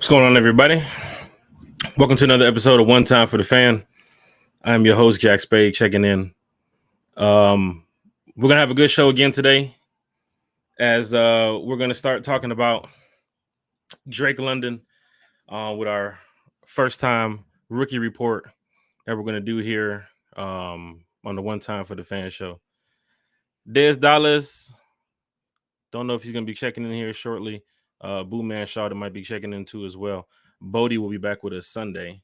What's going on, everybody? Welcome to another episode of One Time for the Fan. I'm your host, Jack Spade, checking in. We're going to have a good show again today as we're going to start talking about Drake London with our first time rookie report that we're going to do here on the One Time for the Fan show. Des Dallas, don't know if he's going to be checking in here shortly. Boo Man Shaw might be checking in too as well. Bodie will be back with us Sunday.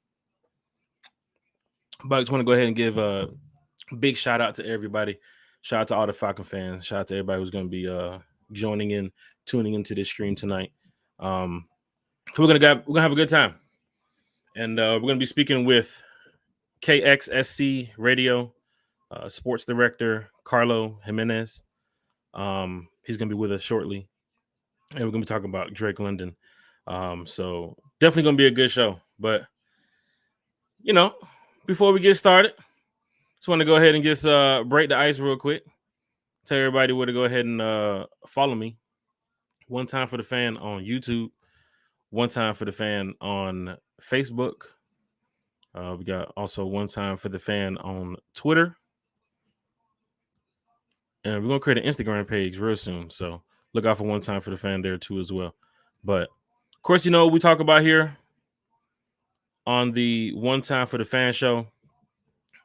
But I just want to go ahead and give a big shout out to everybody. Shout out to all the Falcon fans. Shout out to everybody who's going to be joining in, tuning into this stream tonight. So we're gonna have a good time, and we're gonna be speaking with KXSC Radio sports director Carlo Jimenez. He's gonna be with us shortly, and we're gonna be talking about Drake London. So definitely gonna be a good show. But before we get started, just want to go ahead and just break the ice real quick. Tell everybody where to go ahead and follow me. One Time for the Fan on YouTube. One Time for the Fan on Facebook. We got also One Time for the Fan on Twitter. And we're going to create an Instagram page real soon. So look out for One Time for the Fan there too as well. But, of course, we talk about here on the One Time for the Fan show.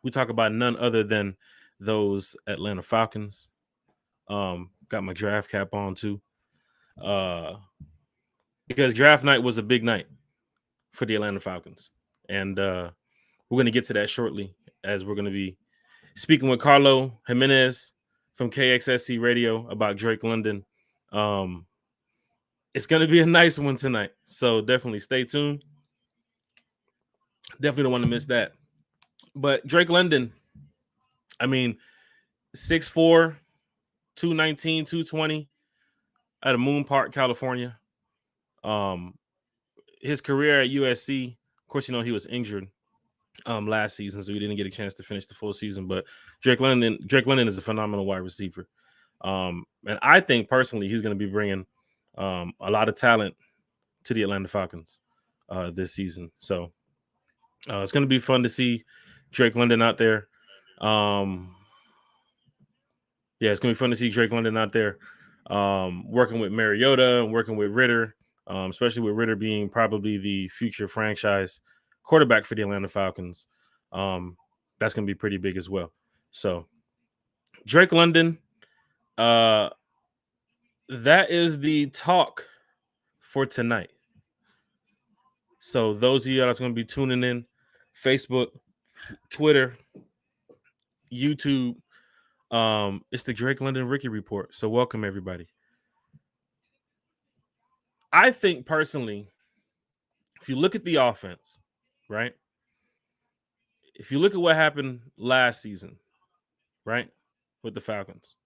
We talk about none other than those Atlanta Falcons. Got my draft cap on too. Because draft night was a big night for the Atlanta Falcons. And we're going to get to that shortly as we're going to be speaking with Carlo Jimenez from KXSC Radio about Drake London. It's going to be a nice one tonight. So definitely stay tuned. Definitely don't want to miss that. But Drake London, 6'4", 219, 220 out of Moon Park, California. His career at USC, of course, he was injured last season, so he didn't get a chance to finish the full season. But Drake London is a phenomenal wide receiver. And I think personally he's going to be bringing a lot of talent to the Atlanta Falcons this season. So it's going to be fun to see Drake London out there. It's going to be fun to see Drake London out there working with Mariota and working with Ritter, especially with Ritter being probably the future franchise quarterback for the Atlanta Falcons. That's going to be pretty big as well. So Drake London, that is the talk for tonight. So those of you that's going to be tuning in, Facebook, Twitter, YouTube, it's the Drake London Rookie Report. So welcome everybody. I think personally, if you look at the offense, right? If you look at what happened last season, right, with the Falcons,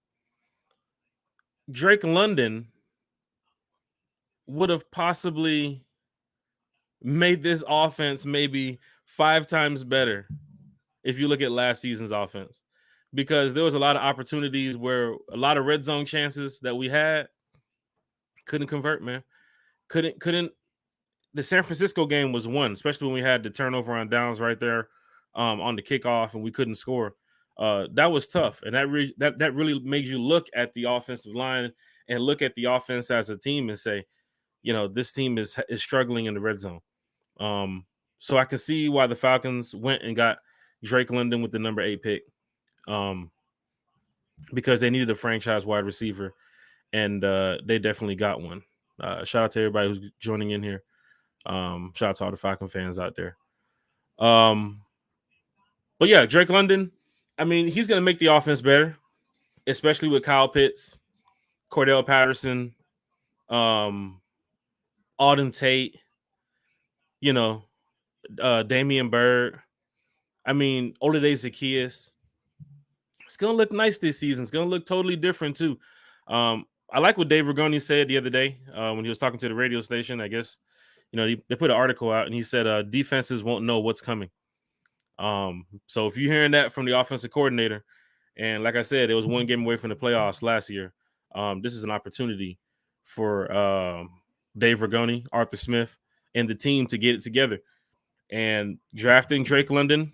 Drake London would have possibly made this offense maybe 5 times better if you look at last season's offense, because there was a lot of opportunities where a lot of red zone chances that we had couldn't convert, man. Couldn't. The San Francisco game was one, especially when we had the turnover on downs right there on the kickoff and we couldn't score. That was tough, and that really made you look at the offensive line and look at the offense as a team and say, this team is struggling in the red zone. So I can see why the Falcons went and got Drake London with the number 8 pick, because they needed a franchise wide receiver, and they definitely got one. Shout out to everybody who's joining in here. Shout out to all the Falcon fans out there. But yeah, Drake London, he's going to make the offense better, especially with Kyle Pitts, Cordell Patterson, Auden Tate, Damian Byrd. Olade Zaccheaus. It's going to look nice this season. It's going to look totally different too. I like what Dave Ragone said the other day when he was talking to the radio station. I guess, they put an article out and he said defenses won't know what's coming. So if you're hearing that from the offensive coordinator, and like I said, it was one game away from the playoffs last year, this is an opportunity for Dave Ragone, Arthur Smith, and the team to get it together. And drafting Drake London,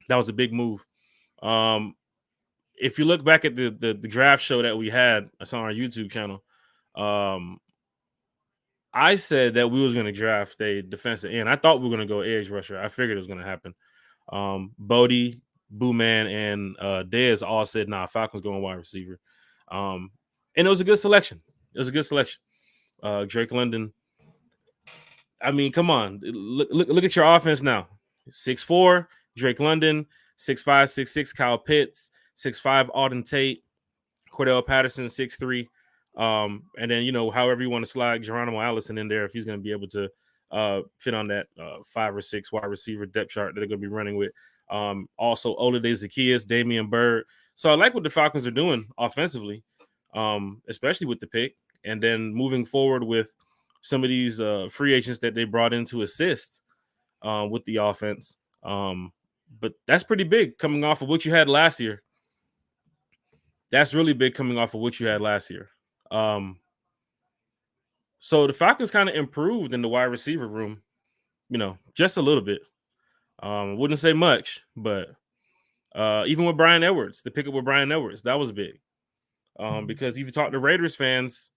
that was a big move. If you look back at the draft show that we had, that's on our YouTube channel, I said that we was going to draft a defensive end. I thought we were going to go edge rusher. I figured it was going to happen. Bodie, Booman, and Dez all said, "Nah, Falcons going wide receiver." And it was a good selection. Drake London. I mean, come on, look at your offense now. 6'4", Drake London, 6'5", 6'6", Kyle Pitts, 6'5", Auden Tate, Cordell Patterson, 6'3". And then, however you want to slide Geronimo Allison in there, if he's going to be able to fit on that 5 or 6 wide receiver depth chart that they're going to be running with. Also, Olade Zaccheaus, Damian Byrd. So I like what the Falcons are doing offensively, especially with the pick. And then moving forward with some of these free agents that they brought in to assist with the offense. But that's pretty big coming off of what you had last year. That's really big coming off of what you had last year. So the Falcons kind of improved in the wide receiver room, just a little bit. Wouldn't say much, but even with Brian Edwards, the pickup with Brian Edwards, that was big. Because if you talk to Raiders fans,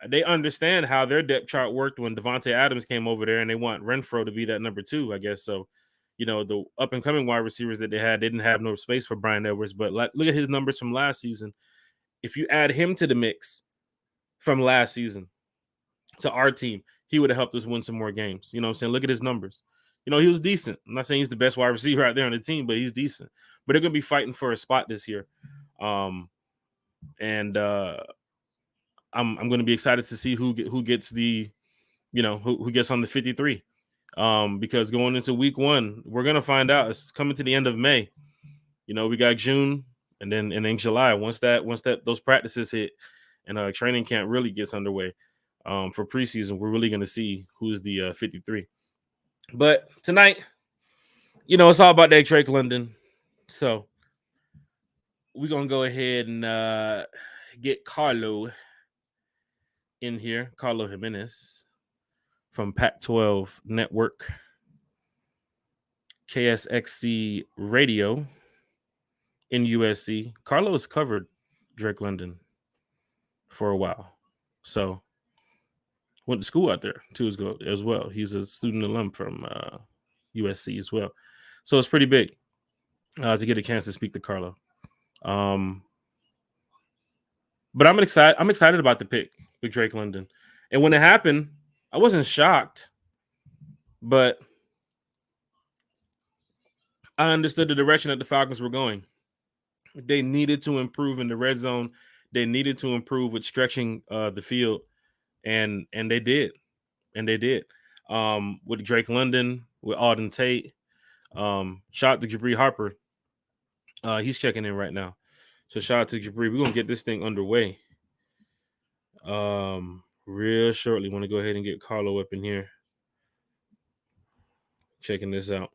they understand how their depth chart worked when Devontae Adams came over there, and they want Renfro to be that number 2, I guess. So, the up-and-coming wide receivers that they had didn't have no space for Brian Edwards. But look at his numbers from last season. If you add him to the mix from last season to our team, he would have helped us win some more games. You know what I'm saying? Look at his numbers. He was decent. I'm not saying he's the best wide receiver out there on the team, but he's decent. But they're going to be fighting for a spot this year. I'm going to be excited to see who gets the, who gets on the 53. Because going into week 1, we're going to find out. It's coming to the end of May. We got June and then July. Once those practices hit and training camp really gets underway for preseason, we're really going to see who's the 53. But tonight, it's all about that Drake London. So we're going to go ahead and get Carlo in here, Carlo Jimenez from Pac-12 Network, KSXC Radio in USC. Carlo has covered Drake London for a while. So went to school out there too as well. He's a student alum from USC as well. So it's pretty big to get a chance to speak to Carlo. But I'm excited. I'm excited about the pick with Drake London. And when it happened, I wasn't shocked, but I understood the direction that the Falcons were going. They needed to improve in the red zone. They needed to improve with stretching the field, and they did. With Drake London, with Auden Tate. Shout out to Jabri Harper. He's checking in right now. So shout out to Jabri. We're gonna get this thing underway. Real shortly. Want to go ahead and get Carlo up in here. Checking this out.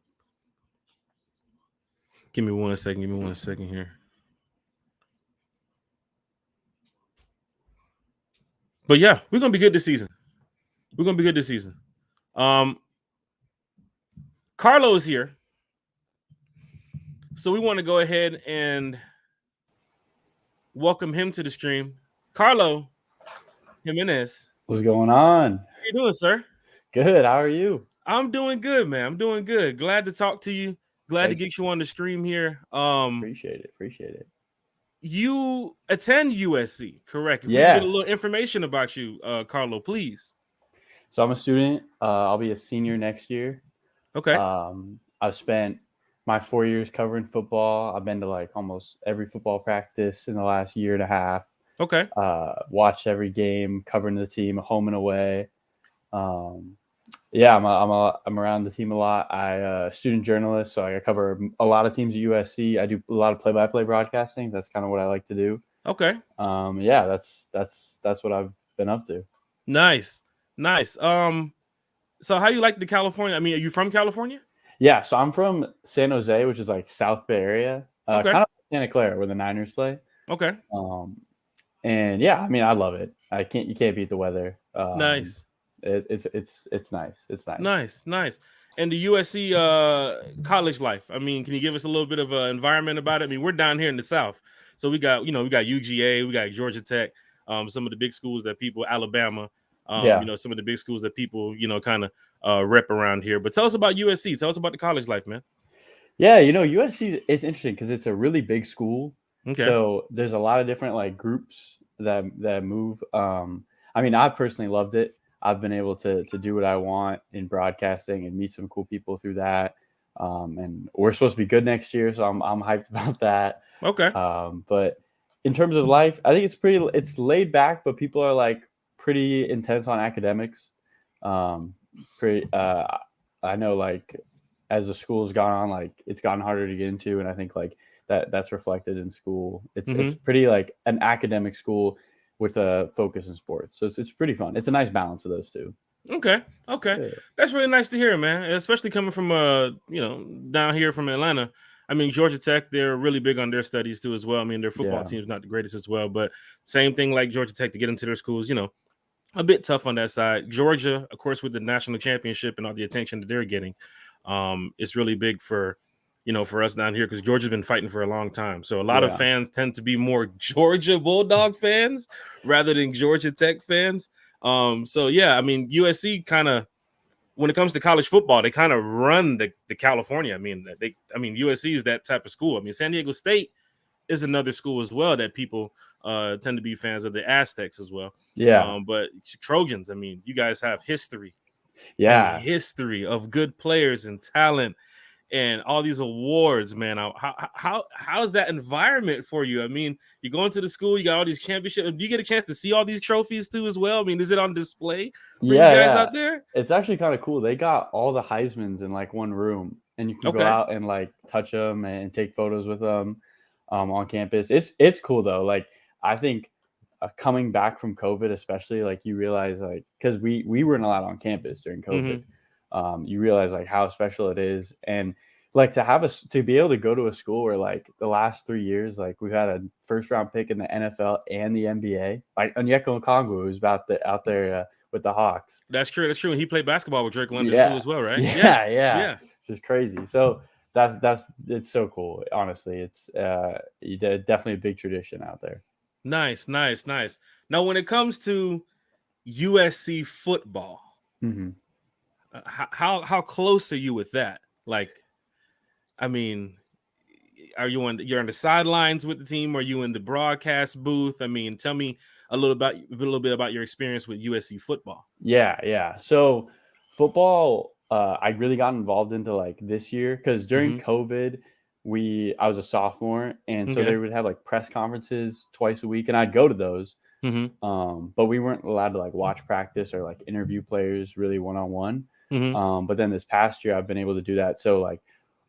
Give me one second here. But yeah, we're gonna be good this season. Carlo is here. So we want to go ahead and welcome him to the stream. Carlo Jimenez. What's going on? How you doing, sir? Good. How are you? I'm doing good, man. I'm doing good. Glad to talk to you. Glad to get you on the stream here. Appreciate it. You attend USC, correct? If we Yeah. get a little information about you, Carlo, please. So I'm a student. I'll be a senior next year. Okay. I've spent my 4 years covering football. I've been to almost every football practice in the last year and a half. Okay. Watched every game, covering the team home and away. Yeah, I'm around the team a lot. I student journalist, so I cover a lot of teams at USC. I do a lot of play-by-play broadcasting. That's kind of what I like to do. Okay. Yeah, that's what I've been up to. Nice. So how you like the California? I mean, are you from California? Yeah, so I'm from San Jose, which is South Bay area. Okay. Kind of Santa Clara, where the Niners play. Okay. And yeah, I mean, I love it. You can't beat the weather. Nice. It's nice. It's nice. Nice. And the USC college life. I mean, can you give us a little bit of an environment about it? I mean, we're down here in the South, so we got UGA, we got Georgia Tech, some of the big schools that people, Alabama, Yeah. some of the big schools that people kind of rep around here. But tell us about USC. Tell us about the college life, man. Yeah, USC is interesting because it's a really big school. Okay. So there's a lot of different like groups that move. I mean, I've personally loved it. I've been able to do what I want in broadcasting and meet some cool people through that. And we're supposed to be good next year, so I'm hyped about that. Okay. But in terms of life, I think it's laid back, but people are like pretty intense on academics. I know like as the school's gone on, like it's gotten harder to get into, and I think like that's reflected in school. It's pretty like an academic school with a focus in sports, so it's pretty fun. It's a nice balance of those two. Okay. Yeah. That's really nice to hear, man. Especially coming from down here from Atlanta. I mean, Georgia Tech, they're really big on their studies too as well. I mean, their football team's not the greatest as well, but same thing like Georgia Tech to get into their schools, a bit tough on that side. Georgia, of course, with the national championship and all the attention that they're getting, it's really big for us down here because Georgia's been fighting for a long time. So a lot of fans tend to be more Georgia Bulldog fans rather than Georgia Tech fans. So yeah, I mean, USC kind of, when it comes to college football, they kind of run the California. I mean, USC is that type of school. I mean, San Diego State is another school as well that people tend to be fans of, the Aztecs as well. Yeah. But Trojans, I mean, you guys have history. Yeah. History of good players and talent and all these awards, man. How's that environment for you? I mean, you go into the school, you got all these championships. Do you get a chance to see all these trophies too as well? I mean, is it on display for you guys out there? It's actually kind of cool. They got all the Heismans in like one room, and you can go out and like touch them and take photos with them on campus. It's cool though. Like I think coming back from COVID, especially, like you realize like because we weren't allowed on campus during COVID. You realize like how special it is, and like to be able to go to a school where like the last 3 years, like we've had a first round pick in the NFL and the NBA, like Onyeka Okongwu, who's out there with the Hawks. That's true. And he played basketball with Drake London too as well, right? Yeah. Just crazy. So it's so cool. Honestly, it's definitely a big tradition out there. Nice. Now, when it comes to USC football, how close are you with that? Like, I mean, you're on the sidelines with the team? Are you in the broadcast booth? I mean, tell me a little bit about your experience with USC football. Yeah. So football, I really got involved into like this year because during COVID, I was a sophomore, and so they would have like press conferences twice a week, and I'd go to those. But we weren't allowed to like watch practice or like interview players really one-on-one. But then this past year, I've been able to do that. So like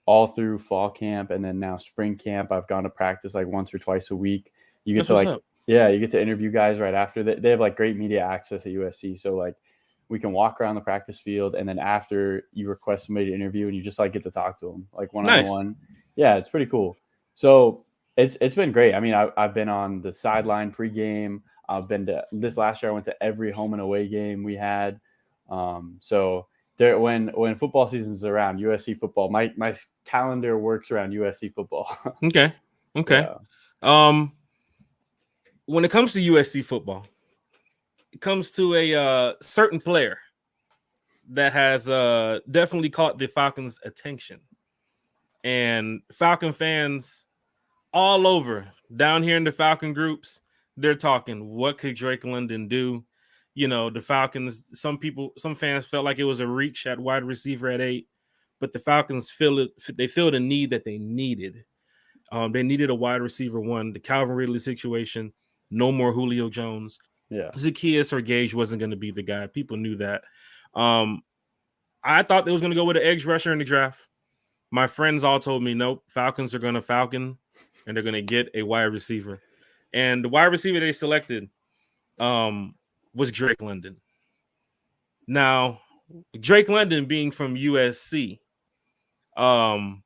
all through fall camp and then now spring camp, I've gone to practice like once or twice a week. You get you get to interview guys right after that. They have like great media access at USC. So like we can walk around the practice field, and then after you request somebody to interview, and you just like get to talk to them like one-on-one. Nice. Yeah, it's pretty cool. So it's been great. I mean, I've been on the sideline pregame. I've been to this last year. I went to every home and away game we had. So there, when football season is around, USC football, my calendar works around USC football. Okay. Yeah. When it comes to USC football, it comes to a certain player that has definitely caught the Falcons' attention, and Falcon fans all over down here in the Falcon groups, they're talking, what could Drake London do? The Falcons, some fans felt like it was a reach at wide receiver at 8, but the Falcons feel the need that they needed. They needed a wide receiver 1, the Calvin Ridley situation, no more Julio Jones. Yeah. Zacchaeus or Gage wasn't going to be the guy. People knew that. I thought they was going to go with an edge rusher in the draft. My friends all told me, nope, Falcons are going to Falcon, and they're going to get a wide receiver. And the wide receiver they selected was Drake London. Now, Drake London being from USC, tell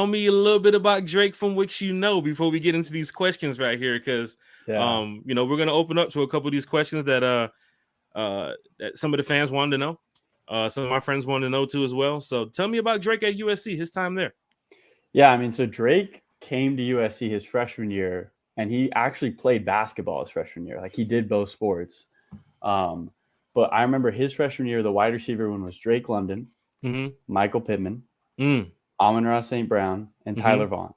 me a little bit about Drake from which before we get into these questions right here, because we're going to open up to a couple of these questions that that some of the fans wanted to know. Some of my friends wanted to know too as well. So tell me about Drake at USC, his time there. Yeah, I mean, so Drake came to USC his freshman year, and he actually played basketball his freshman year. Like he did both sports. But I remember his freshman year, the wide receiver one was Drake London, Michael Pittman, Amon-Ra St. Brown, and Tyler Vaughn.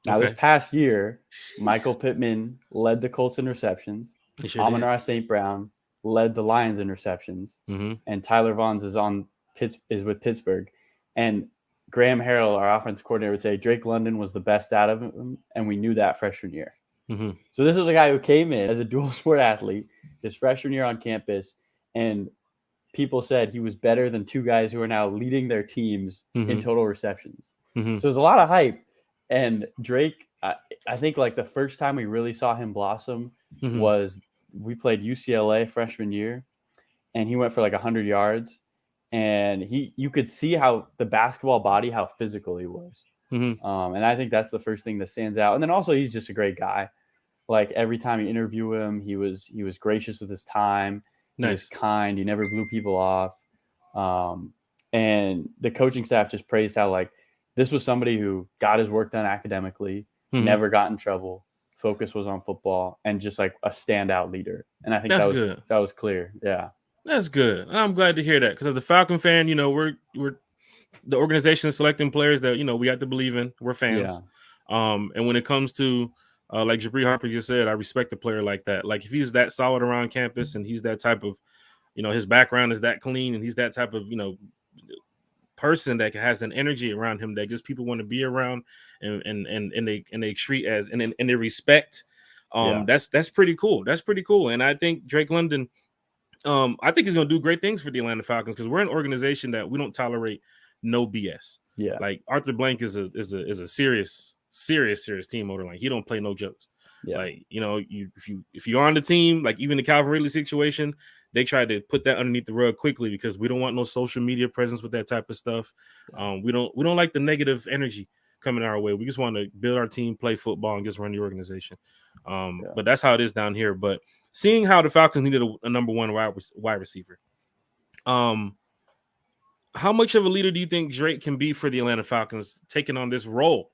Now, this past year, Michael Pittman led the Colts in receptions. Sure Amon-Ra St. Brown led the Lions in receptions. And Tyler Vaughn is with Pittsburgh. And Graham Harrell, our offensive coordinator, would say Drake London was the best out of him, and we knew that freshman year. So this was a guy who came in as a dual sport athlete his freshman year on campus, and people said he was better than two guys who are now leading their teams in total receptions. So there's a lot of hype. And Drake, I think like the first time we really saw him blossom was we played UCLA freshman year, and he went for like 100 yards. And you could see how the basketball body, how physical he was. And I think that's the first thing that stands out. And then also he's just a great guy. Like every time you interview him, he was gracious with his time. He was kind. He never blew people off. And the coaching staff just praised how like this was somebody who got his work done academically, never got in trouble. Focus was on football, and just like a standout leader. And I think that was clear. Yeah. That's good. And I'm glad to hear that, because as a Falcon fan, we're the organization is selecting players that we have to believe in. We're fans. Yeah. And when it comes to like Jabri Harper just said, I respect a player like that. Like if he's that solid around campus and he's that type of, his background is that clean and he's that type of, person that has an energy around him that just people want to be around and they treat as and they respect. That's pretty cool. That's pretty cool. And I think Drake London, I think he's going to do great things for the Atlanta Falcons, because we're an organization that we don't tolerate no BS. Yeah, like Arthur Blank is a serious team owner. Like he don't play no jokes. Yeah. Like if you're on the team, like even the Calvin Ridley situation, they tried to put that underneath the rug quickly because we don't want no social media presence with that type of stuff. Yeah. We don't like the negative energy coming our way. We just want to build our team, play football, and just run the organization. But that's how it is down here. But seeing how the Falcons needed a number one wide receiver, how much of a leader do you think Drake can be for the Atlanta Falcons taking on this role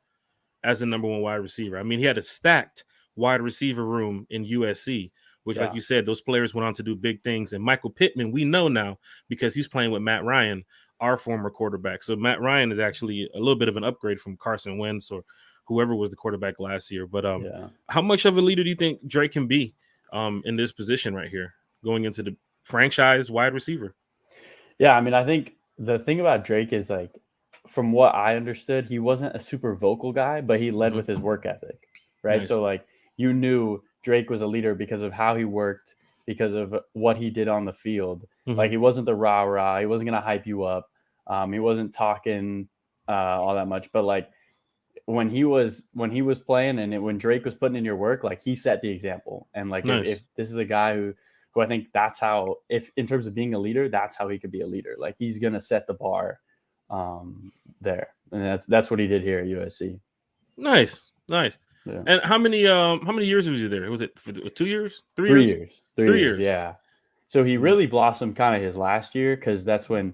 as the number one wide receiver? I mean, he had a stacked wide receiver room in USC, which, like you said, those players went on to do big things. And Michael Pittman, we know now because he's playing with Matt Ryan, our former quarterback. So Matt Ryan is actually a little bit of an upgrade from Carson Wentz or whoever was the quarterback last year. But how much of a leader do you think Drake can be in this position right here, going into the franchise wide receiver? Yeah, I mean, I think the thing about Drake is, like, from what I understood, he wasn't a super vocal guy, but he led with his work ethic, right? Nice. So, like, you knew Drake was a leader because of how he worked, because of what he did on the field. Like, he wasn't the rah-rah. He wasn't going to hype you up. He wasn't talking all that much. But, like, when he was playing and when Drake was putting in your work, like, he set the example. And, like, nice. if this is a guy who I think that's how, if in terms of being a leader, that's how he could be a leader. Like, he's going to set the bar there. And that's what he did here at USC. Nice. Yeah. And how many years was he there? Was it for 2 years? 3 years? 3 years. Yeah. So he really blossomed kind of his last year, because that's when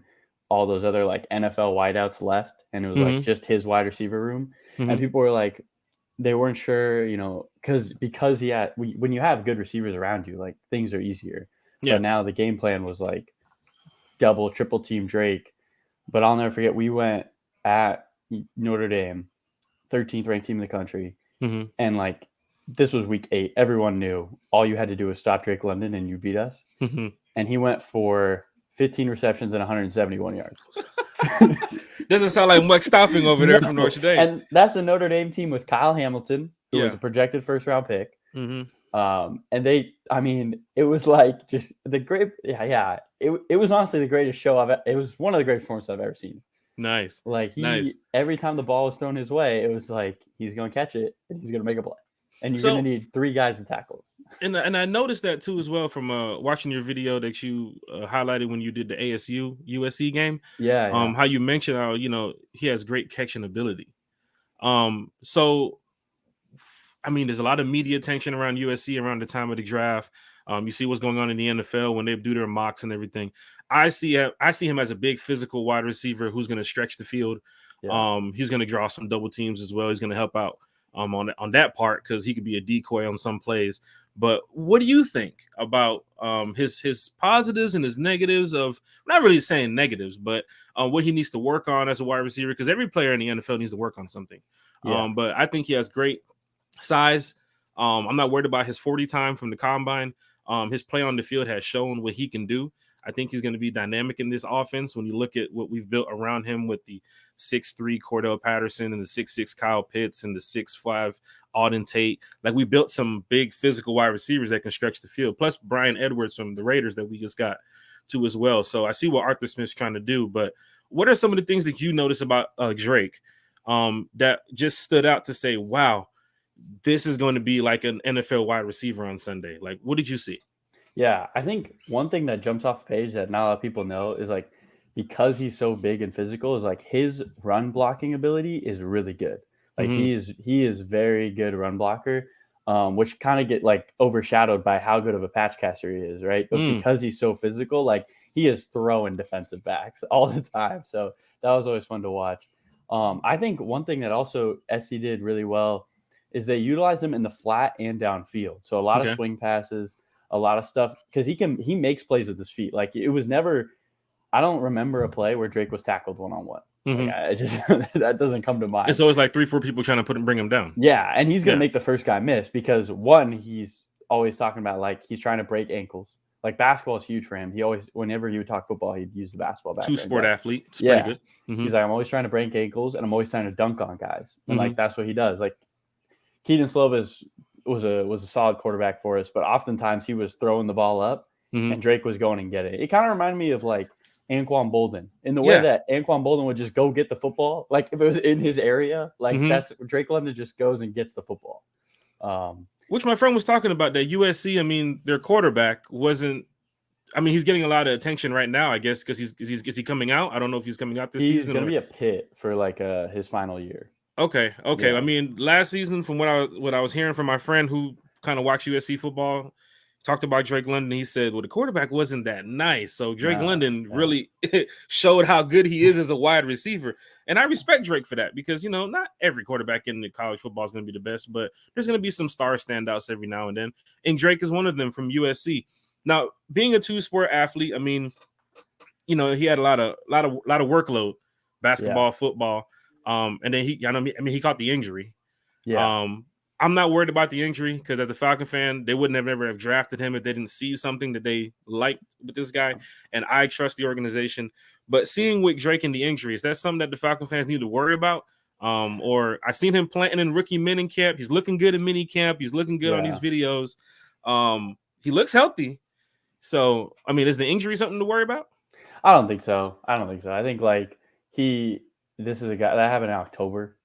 all those other like NFL wideouts left, and it was like just his wide receiver room. And people were like, they weren't sure, because he had, when you have good receivers around you, like, things are easier. Yeah. But now the game plan was like double, triple team Drake. But I'll never forget, we went at Notre Dame, 13th ranked team in the country. And like, this was week 8. Everyone knew all you had to do was stop Drake London and you beat us. And he went for 15 receptions and 171 yards. Doesn't sound like much stopping over there from Notre Dame. And that's a Notre Dame team with Kyle Hamilton, who was a projected first-round pick. And it was like just the great. Yeah. It was honestly the greatest show it was one of the greatest performances I've ever seen. Nice. Like every time the ball was thrown his way, it was like he's going to catch it and he's going to make a play. And you're going to need 3 guys to tackle. And I noticed that too as well from watching your video that you highlighted when you did the ASU USC game. Yeah. How you mentioned how he has great catching ability. So I mean, there's a lot of media attention around USC around the time of the draft. You see what's going on in the NFL when they do their mocks and everything. I see him as a big physical wide receiver who's going to stretch the field. Yeah. He's going to draw some double teams as well. He's going to help out on that part because he could be a decoy on some plays. But what do you think about his positives and his negatives of, not really saying negatives, but what he needs to work on as a wide receiver? Because every player in the NFL needs to work on something. Yeah. But I think he has great size. I'm not worried about his 40 time from the combine. His play on the field has shown what he can do. I think he's going to be dynamic in this offense when you look at what we've built around him with the 6'3" Cordell Patterson and the 6'6" Kyle Pitts and the 6'5" Auden Tate. Like, we built some big physical wide receivers that can stretch the field, plus Brian Edwards from the Raiders that we just got to as well. So I see what Arthur Smith's trying to do, but what are some of the things that you notice about Drake that just stood out to say, wow, this is going to be like an NFL wide receiver on Sunday? Like, what did you see? Yeah, I think one thing that jumps off the page that not a lot of people know is, like, because he's so big and physical, is like his run blocking ability is really good. Like, he is very good run blocker, which kind of get like overshadowed by how good of a patch caster he is, right? But because he's so physical, like, he is throwing defensive backs all the time. So that was always fun to watch. I think one thing that also SC did really well is they utilize him in the flat and downfield. So a lot of swing passes, a lot of stuff, because he makes plays with his feet. Like, it was never, I don't remember a play where Drake was tackled one-on-one. Like, I just that doesn't come to mind. It's always like 3-4 people trying to bring him down. Yeah, and he's gonna make the first guy miss because, one, he's always talking about, like, he's trying to break ankles. Like, basketball is huge for him. He always, whenever he would talk football, he'd use the basketball background. Two-sport athlete. It's pretty good. He's like, I'm always trying to break ankles, and I'm always trying to dunk on guys. And like, that's what he does. Like, Keaton Slovis was a solid quarterback for us, but oftentimes he was throwing the ball up and Drake was going and getting it. It kind of reminded me of like Anquan Bolden in the way that Anquan Bolden would just go get the football. Like, if it was in his area, like that's Drake London just goes and gets the football. Which my friend was talking about, that USC, I mean, their quarterback wasn't, I mean, he's getting a lot of attention right now, I guess, because is he coming out? I don't know if he's coming out this season. He's going to be a Pitt for like his final year. Okay. Yeah. I mean, last season, from what I was hearing from my friend who kind of watched USC football, talked about Drake London. He said, well, the quarterback wasn't that nice. So Drake London really showed how good he is as a wide receiver. And I respect Drake for that because, you know, not every quarterback in the college football is going to be the best, but there's going to be some star standouts every now and then. And Drake is one of them from USC. Now, being a two-sport athlete, I mean, you know, he had a lot of workload, basketball, football. And then he caught the injury. Yeah. I'm not worried about the injury because as a Falcon fan, they would never have drafted him if they didn't see something that they liked with this guy. And I trust the organization. But seeing with Drake and the injury, is that something that the Falcon fans need to worry about? Or I seen him planting in rookie mini camp. He's looking good in mini camp. He's looking good on these videos. He looks healthy. So, I mean, is the injury something to worry about? I don't think so. I think like this is a guy that happened in October.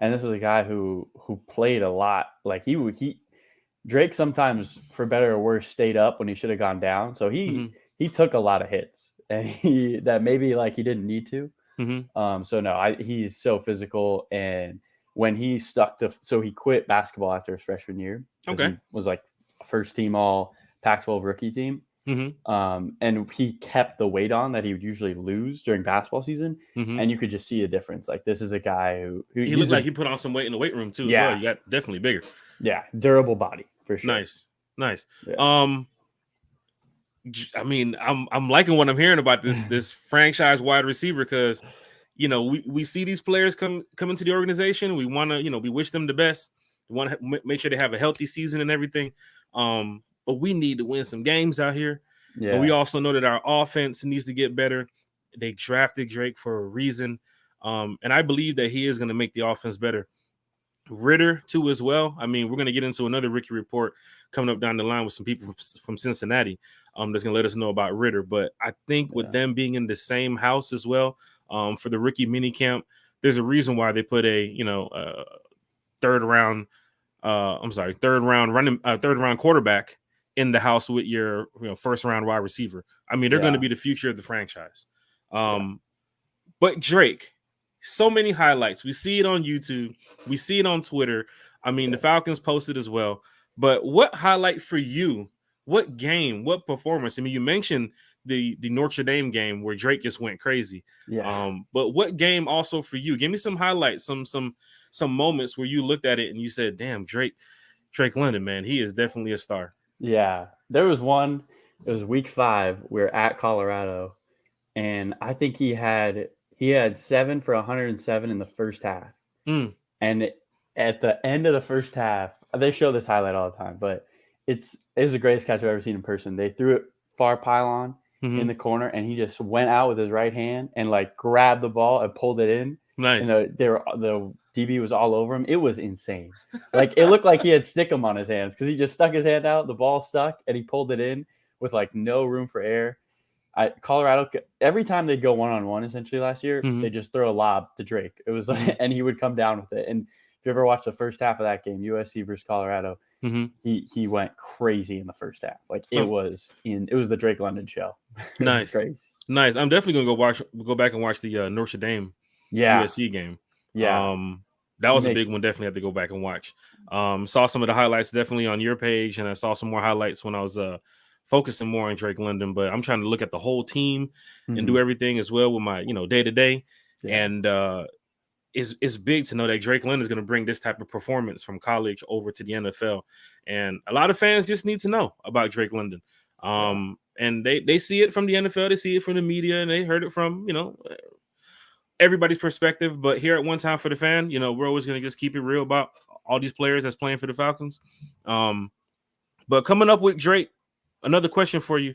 And this is a guy who played a lot. Like Drake sometimes, for better or worse, stayed up when he should have gone down. So he took a lot of hits, and that maybe like he didn't need to. So no, he's so physical, and when he so he quit basketball after his freshman year. He was like a first team all Pac-12 rookie team. And he kept the weight on that he would usually lose during basketball season, and you could just see a difference. Like, this is a guy who he looked like he put on some weight in the weight room too. As well. You got definitely bigger. Yeah, durable body for sure. Nice. Yeah. I mean, I'm liking what I'm hearing about this franchise wide receiver because, you know, we see these players come into the organization. We want to, you know, we wish them the best. We want to make sure they have a healthy season and everything. But we need to win some games out here. Yeah. But we also know that our offense needs to get better. They drafted Drake for a reason. And I believe that he is going to make the offense better. Ritter, too, as well. I mean, we're going to get into another rookie report coming up down the line with some people from Cincinnati that's going to let us know about Ritter. But I think with them being in the same house as well for the rookie mini camp, there's a reason why they put a, third round quarterback in the house with your first round wide receiver. I mean, they're going to be the future of the franchise. But Drake, so many highlights. We see it on YouTube. We see it on Twitter. I mean, the Falcons posted as well. But what highlight for you? What game? What performance? I mean, you mentioned the Notre Dame game where Drake just went crazy. Yeah. But what game also for you? Give me some highlights, some moments where you looked at it and you said, "Damn, Drake London, man, he is definitely a star." Yeah. There was one, it was week 5. We're at Colorado, and I think he had 7 for 107 in the first half. Mm. And at the end of the first half, they show this highlight all the time, but it's the greatest catch I've ever seen in person. They threw it far pylon in the corner, and he just went out with his right hand and like grabbed the ball and pulled it in. Nice. And the DB was all over him. It was insane. Like it looked like he had stickum on his hands because he just stuck his hand out, the ball stuck, and he pulled it in with like no room for air. Colorado, every time they'd go one-on-one essentially last year, they just throw a lob to Drake. It was like, and he would come down with it. And if you ever watched the first half of that game, USC versus Colorado, he went crazy in the first half. Like it was the Drake London show. Nice. Crazy. Nice. I'm definitely gonna go back and watch the Notre Dame USC game. Yeah. That was a big one. Definitely have to go back and watch. Saw some of the highlights definitely on your page, and I saw some more highlights when I was focusing more on Drake London. But I'm trying to look at the whole team and do everything as well with my day to day. And it's big to know that Drake London is going to bring this type of performance from college over to the NFL. And a lot of fans just need to know about Drake London. And they see it from the NFL, they see it from the media, and they heard it from everybody's perspective. But here at One Time for the Fan, we're always going to just keep it real about all these players that's playing for the Falcons. But coming up with Drake, another question for you.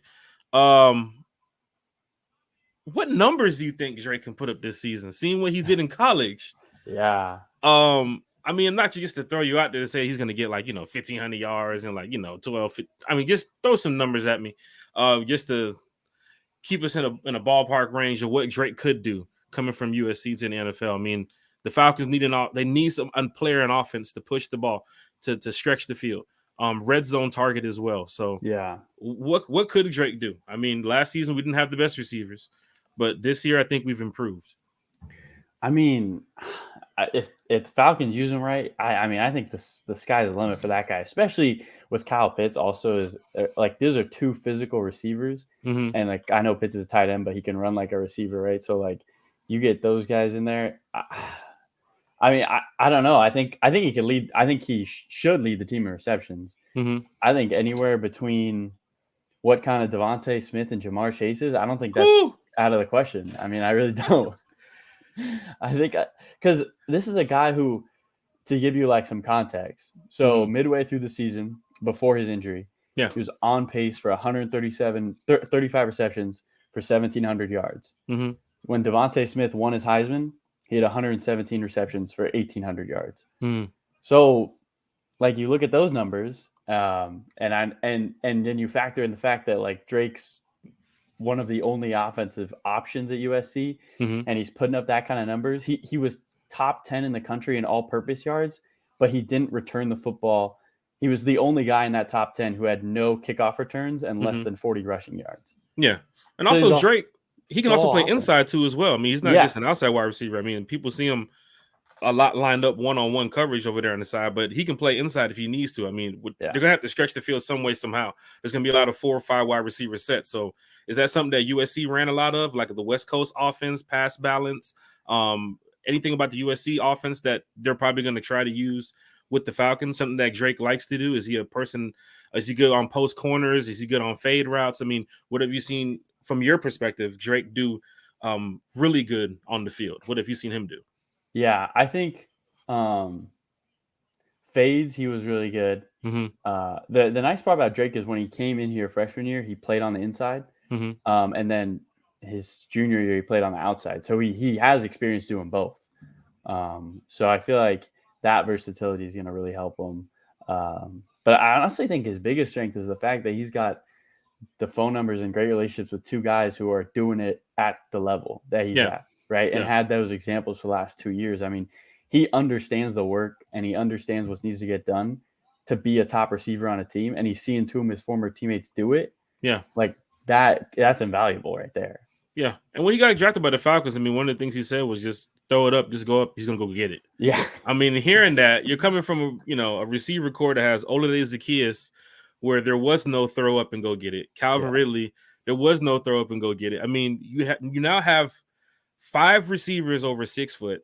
What numbers do you think Drake can put up this season? Seeing what he did in college. Yeah. I mean, not just to throw you out there to say he's going to get 1,500 yards and 12. I mean, just throw some numbers at me, just to keep us in a ballpark range of what Drake could do coming from USC to the NFL. I mean, the Falcons need some player in offense to push the ball to stretch the field. Red zone target as well. So yeah, what could Drake do? I mean, last season we didn't have the best receivers, but this year I think we've improved. I mean, if the Falcons use him right, I think the sky's the limit for that guy, especially with Kyle Pitts. Also, is those are two physical receivers, and I know Pitts is a tight end, but he can run like a receiver, right? So you get those guys in there. I mean, I don't know. I think he could lead. I think he should lead the team in receptions. I think anywhere between what kind of Devontae Smith and Jamar Chase is, I don't think that's out of the question. I mean, I really don't. I think because this is a guy who, to give you some context, so midway through the season before his injury, he was on pace for 35 receptions for 1,700 yards. When Devontae Smith won his Heisman, he had 117 receptions for 1,800 yards. So, you look at those numbers, and then you factor in the fact that Drake's one of the only offensive options at USC, and he's putting up that kind of numbers. He was top 10 in the country in all-purpose yards, but he didn't return the football. He was the only guy in that top 10 who had no kickoff returns and less than 40 rushing yards. Yeah, and so also Drake, he can also play inside too as well. I mean, he's not just an outside wide receiver. I mean, people see him a lot lined up one-on-one coverage over there on the side, but he can play inside if he needs to. I mean, they're going to have to stretch the field some way, somehow. There's going to be a lot of 4 or 5 wide receiver sets. So is that something that USC ran a lot of, like the West Coast offense, pass balance? Anything about the USC offense that they're probably going to try to use with the Falcons? Something that Drake likes to do? Is he good on post corners? Is he good on fade routes? I mean, what have you seen from your perspective Drake do really good on the field? What have you seen him do? Yeah, I think fades, he was really good. The nice part about Drake is when he came in here freshman year, he played on the inside. And then his junior year, he played on the outside. So he has experience doing both. So I feel like that versatility is going to really help him. But I honestly think his biggest strength is the fact that he's got the phone numbers and great relationships with 2 guys who are doing it at the level that he's at. Right. And had those examples for the last 2 years. I mean, he understands the work and he understands what needs to get done to be a top receiver on a team. And he's seeing 2 of his former teammates do it. Yeah. That's invaluable right there. Yeah. And when he got drafted by the Falcons, I mean, one of the things he said was just throw it up, just go up. He's gonna go get it. Yeah. I mean, hearing that, you're coming from a receiver core that has Olade Zacchaeus, where there was no throw up and go get it. Calvin Ridley, there was no throw up and go get it. I mean, you now have 5 receivers over 6 foot,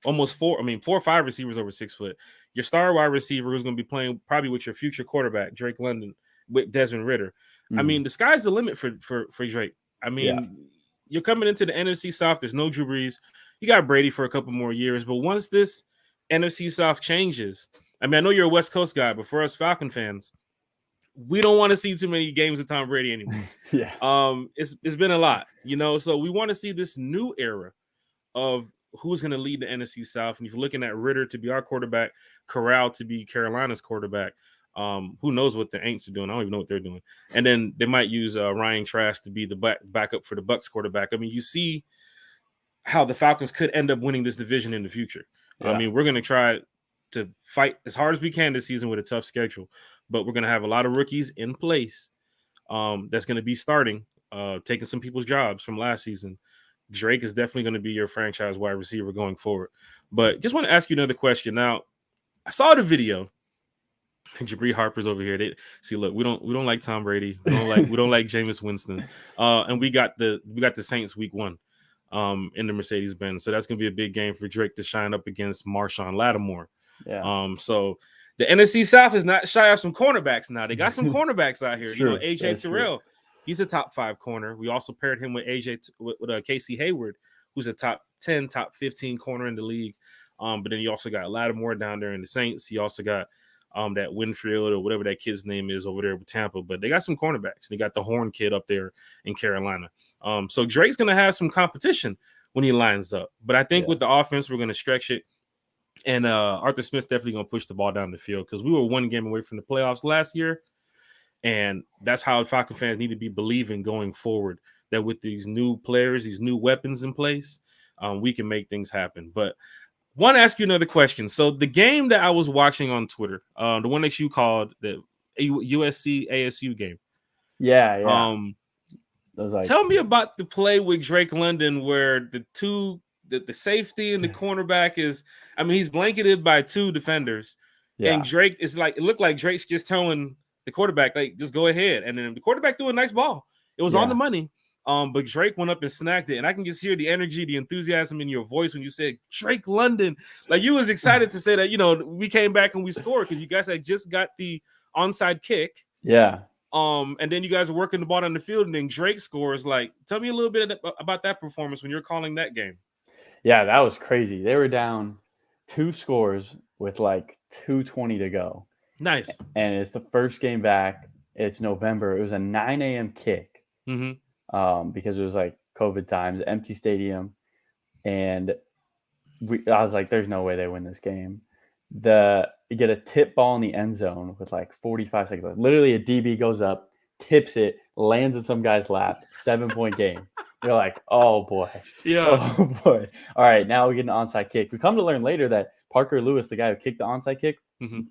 almost 4. I mean, 4 or 5 receivers over 6 foot. Your star wide receiver who's going to be playing probably with your future quarterback, Drake London, with Desmond Ridder. I mean, the sky's the limit for Drake. I mean, you're coming into the NFC South. There's no Drew Brees. You got Brady for a couple more years, but once this NFC South changes, I mean, I know you're a West Coast guy, but for us Falcon fans, we don't want to see too many games with Tom Brady anymore. It's been a lot, so we want to see this new era of who's going to lead the NFC South. And if you're looking at Ridder to be our quarterback, Corral to be Carolina's quarterback, who knows what the Aints are doing? I don't even know what they're doing. And then they might use Ryan Trask to be the backup for the Bucs quarterback. I mean, you see how the Falcons could end up winning this division in the future. I mean, we're going to try to fight as hard as we can this season with a tough schedule, but we're going to have a lot of rookies in place that's going to be starting, taking some people's jobs from last season. Drake is definitely going to be your franchise wide receiver going forward. But just want to ask you another question. Now, I saw the video. Jabri Harper's over here. Look, we don't like Tom Brady. We don't like Jameis Winston. And we got the Saints week 1 in the Mercedes-Benz. So that's going to be a big game for Drake to shine up against Marshawn Lattimore. Yeah. So the NFC South is not shy of some cornerbacks now. They got some cornerbacks out here. AJ Terrell. He's a top 5 corner. We also paired him with Casey Hayward, who's a top 10, top 15 corner in the league. But then you also got Lattimore down there in the Saints. You also got that Winfield or whatever that kid's name is over there with Tampa. But they got some cornerbacks. They got the Horn kid up there in Carolina. So Drake's going to have some competition when he lines up. But I think with the offense, we're going to stretch it. And Arthur Smith's definitely going to push the ball down the field because we were 1 game away from the playoffs last year. And that's how Falcon fans need to be believing going forward, that with these new players, these new weapons in place, we can make things happen. But I want to ask you another question. So the game that I was watching on Twitter, the one that you called the USC ASU game. Yeah. Tell me about the play with Drake London where the safety and the cornerback is, I mean, he's blanketed by 2 defenders. And Drake is it looked like Drake's just telling the quarterback, just go ahead. And then the quarterback threw a nice ball. It was on the money. But Drake went up and snagged it. And I can just hear the energy, the enthusiasm in your voice when you said Drake London. Like you was excited to say that, we came back and we scored because you guys had just got the onside kick. Yeah. And then you guys were working the ball on the field and then Drake scores. Tell me a little bit about that performance when you're calling that game. Yeah, that was crazy. They were down 2 scores with 2:20 to go. Nice. And it's the first game back. It's November. It was a 9 a.m. kick because it was COVID times, empty stadium. And I was like, there's no way they win this game. You get a tip ball in the end zone with 45 seconds left. Literally a DB goes up, tips it, lands in some guy's lap, 7-point game. You're like, oh, boy. Yeah. Oh, boy. All right, now we get an onside kick. We come to learn later that Parker Lewis, the guy who kicked the onside kick,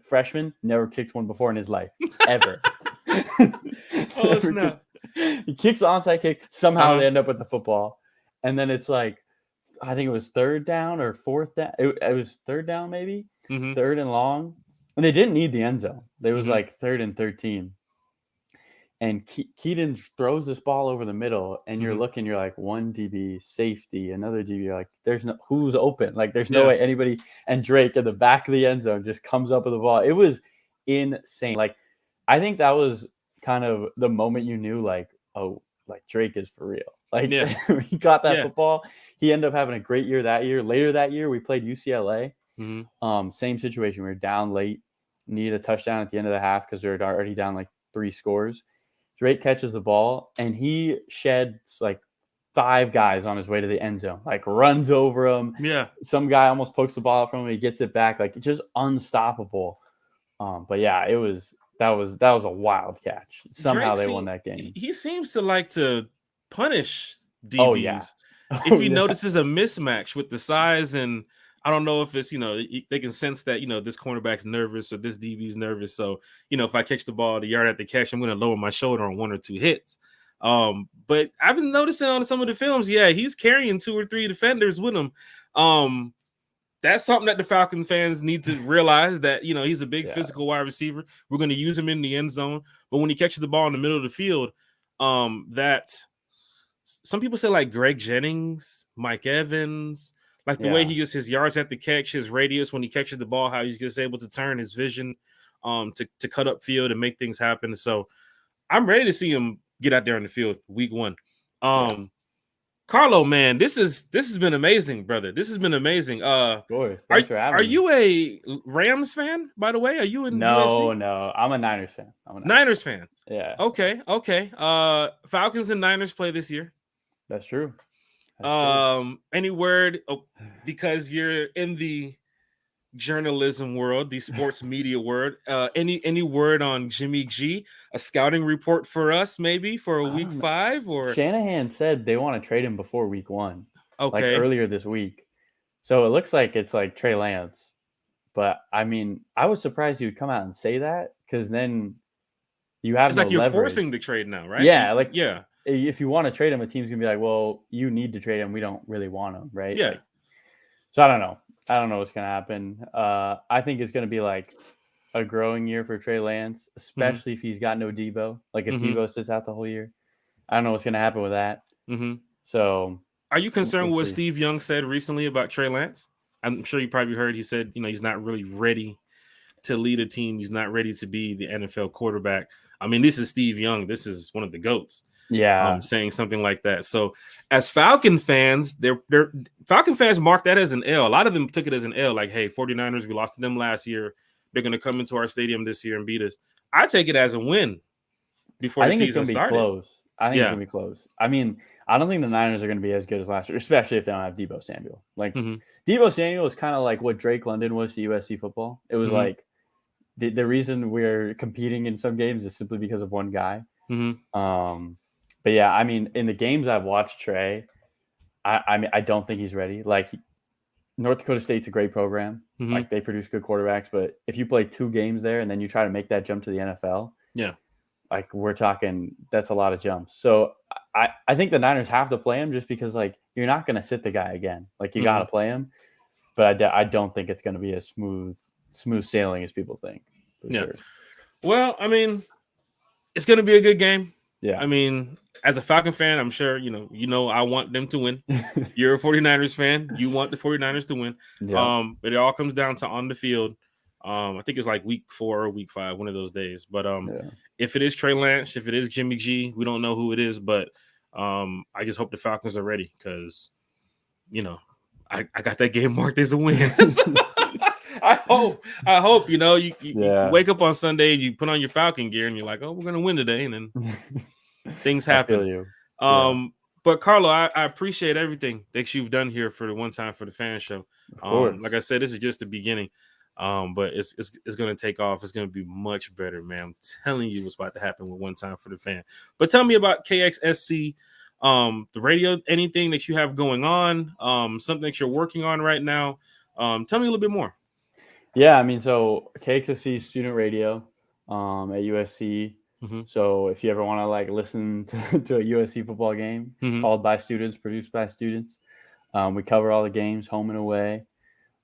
freshman, never kicked one before in his life, ever. Oh, snap. He kicks the onside kick. Somehow they end up with the football. And then it's I think it was 3rd down or 4th down. It was 3rd down maybe, 3rd and long. And they didn't need the end zone. They was 3rd and 13. And Keaton throws this ball over the middle, and you're looking, you're like, 1 DB, safety, another DB. You're like, there's no, who's open? There's no way anybody. And Drake at the back of the end zone just comes up with the ball. It was insane. I think that was kind of the moment you knew, Drake is for real. He got that football. He ended up having a great year that year. Later that year, we played UCLA. Same situation. We were down late, needed a touchdown at the end of the half because we were already down 3 scores. Drake catches the ball, and he sheds 5 guys on his way to the end zone, runs over him. Yeah. Some guy almost pokes the ball out from him. He gets it back. Just unstoppable. But yeah, that was a wild catch. Somehow they won that game. He seems to like to punish DBs. Oh, yeah. If he notices a mismatch with the size, and I don't know if it's, they can sense that, this cornerback's nervous or this DB's nervous. So, if I catch the ball the yard after catch, I'm going to lower my shoulder on 1 or 2 hits. But I've been noticing on some of the films, he's carrying 2 or 3 defenders with him. That's something that the Falcons fans need to realize, that, he's a big physical wide receiver. We're going to use him in the end zone. But when he catches the ball in the middle of the field, that some people say like Greg Jennings, Mike Evans, like the way he gets his yards at the catch, his radius when he catches the ball, how he's just able to turn his vision to cut up field and make things happen. So I'm ready to see him get out there on the field week 1. Carlo, man, this has been amazing, brother. This has been amazing. Of course. Thanks for having me. Are you a Rams fan, by the way? Are you in USC? No. I'm a Niners fan. Niners fan. Yeah. Okay. Falcons and Niners play this year. That's true. Any word? Because you're in the journalism world, the sports media world. Any word on Jimmy G? A scouting report for us, maybe for a week 5? Or Shanahan said they want to trade him before week 1. Okay, like earlier this week. So it looks like it's like Trey Lance. But I mean, I was surprised he would come out and say that, because then you have it's no like you're leverage. forcing the trade now, right? Yeah, if you want to trade him, a team's gonna be like, well, you need to trade him. We don't really want him, right? Yeah. So I don't know. I don't know what's going to happen. I think it's going to be like a growing year for Trey Lance, especially if he's got no Debo. Like if Debo sits out the whole year. I don't know what's going to happen with that. So are you concerned with what Steve Young said recently about Trey Lance? I'm sure you probably heard he said, he's not really ready to lead a team. He's not ready to be the NFL quarterback. I mean, this is Steve Young. This is one of the GOATs. Yeah. Saying something like that. So as Falcon fans, they're Falcon fans mark that as an L. A lot of them took it as an L, like, hey, 49ers, we lost to them last year. They're going to come into our stadium this year and beat us. I take it as a win before the season started. I think it's going to be close. I mean, I don't think the Niners are going to be as good as last year, especially if they don't have Debo Samuel. Like Debo Samuel is kind of like what Drake London was to USC football. It was like the reason we're competing in some games is simply because of one guy. But yeah, I mean, in the games I've watched Trey, I don't think he's ready. Like North Dakota State's a great program. Like they produce good quarterbacks, but if you play 2 games there and then you try to make that jump to the NFL, like we're talking, that's a lot of jumps. So I think the Niners have to play him, just because like you're not going to sit the guy again. Like you got to play him, but I don't think it's going to be as smooth sailing as people think. Sure. Well, I mean, it's going to be a good game. Yeah. I mean, as a Falcon fan, I'm sure, I want them to win. You're a 49ers fan. You want the 49ers to win. Yeah. But it all comes down to on the field. I think it's like week 4 or week 5, one of those days. But if it is Trey Lance, if it is Jimmy G, we don't know who it is. But I just hope the Falcons are ready, because, I got that game marked as a win. I hope, you wake up on Sunday and you put on your Falcon gear and you're like, oh, we're going to win today. And then things happen. I feel you. But Carlo, I appreciate everything that you've done here for the One Time for the Fan show. Like I said, this is just the beginning. But it's going to take off. It's going to be much better, man. I'm telling you what's about to happen with One Time for the Fan. But tell me about KXSC, the radio, anything that you have going on, something that you're working on right now. Tell me a little bit more. Yeah, I mean, so KXSC student radio at USC. So if you ever want to like listen to a USC football game called by students, produced by students, we cover all the games, home and away.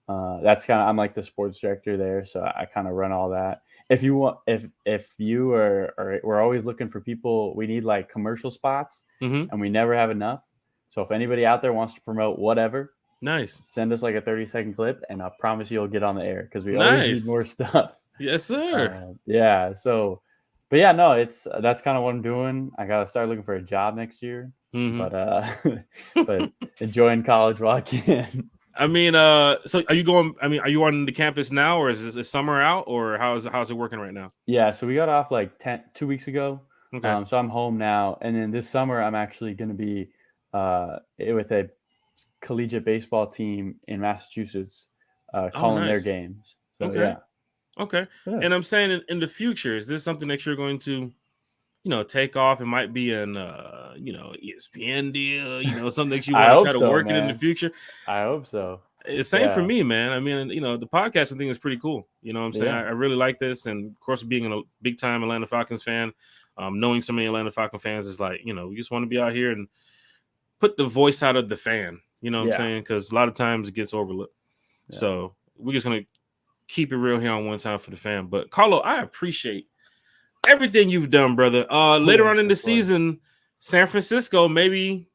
That's kind of, I'm like the sports director there, so I kind of run all that. If you want, if you are, we're always looking for people. We need like commercial spots, and we never have enough. So if anybody out there wants to promote whatever, nice, send us like a 30-second clip, and I promise you'll get on the air, because we always need more stuff. Yes, sir. Yeah. So, but yeah, no, that's kind of what I'm doing. I gotta start looking for a job next year, but enjoying college while I can. I mean, so are you going? I mean, are you on the campus now, or is this summer out, or how's it working right now? Yeah, so we got off like 2 weeks ago. Okay. So I'm home now, and then this summer I'm actually going to be with a collegiate baseball team in Massachusetts, calling their games. So, okay. And I'm saying in the future, is this something that you're going to, take off? It might be an, ESPN deal, something that you want to try to work it in the future. I hope so. It's same for me, man. I mean, the podcasting thing is pretty cool. You know what I'm saying? I really like this. And of course, being a big time Atlanta Falcons fan, knowing so many Atlanta Falcons fans is like, we just want to be out here and put the voice out of the fan You know what I'm saying? Because a lot of times it gets overlooked. Yeah. So we're just going to keep it real here on One Time for the Fan. But Carlo, I appreciate everything you've done, brother. Later on in the season, San Francisco, maybe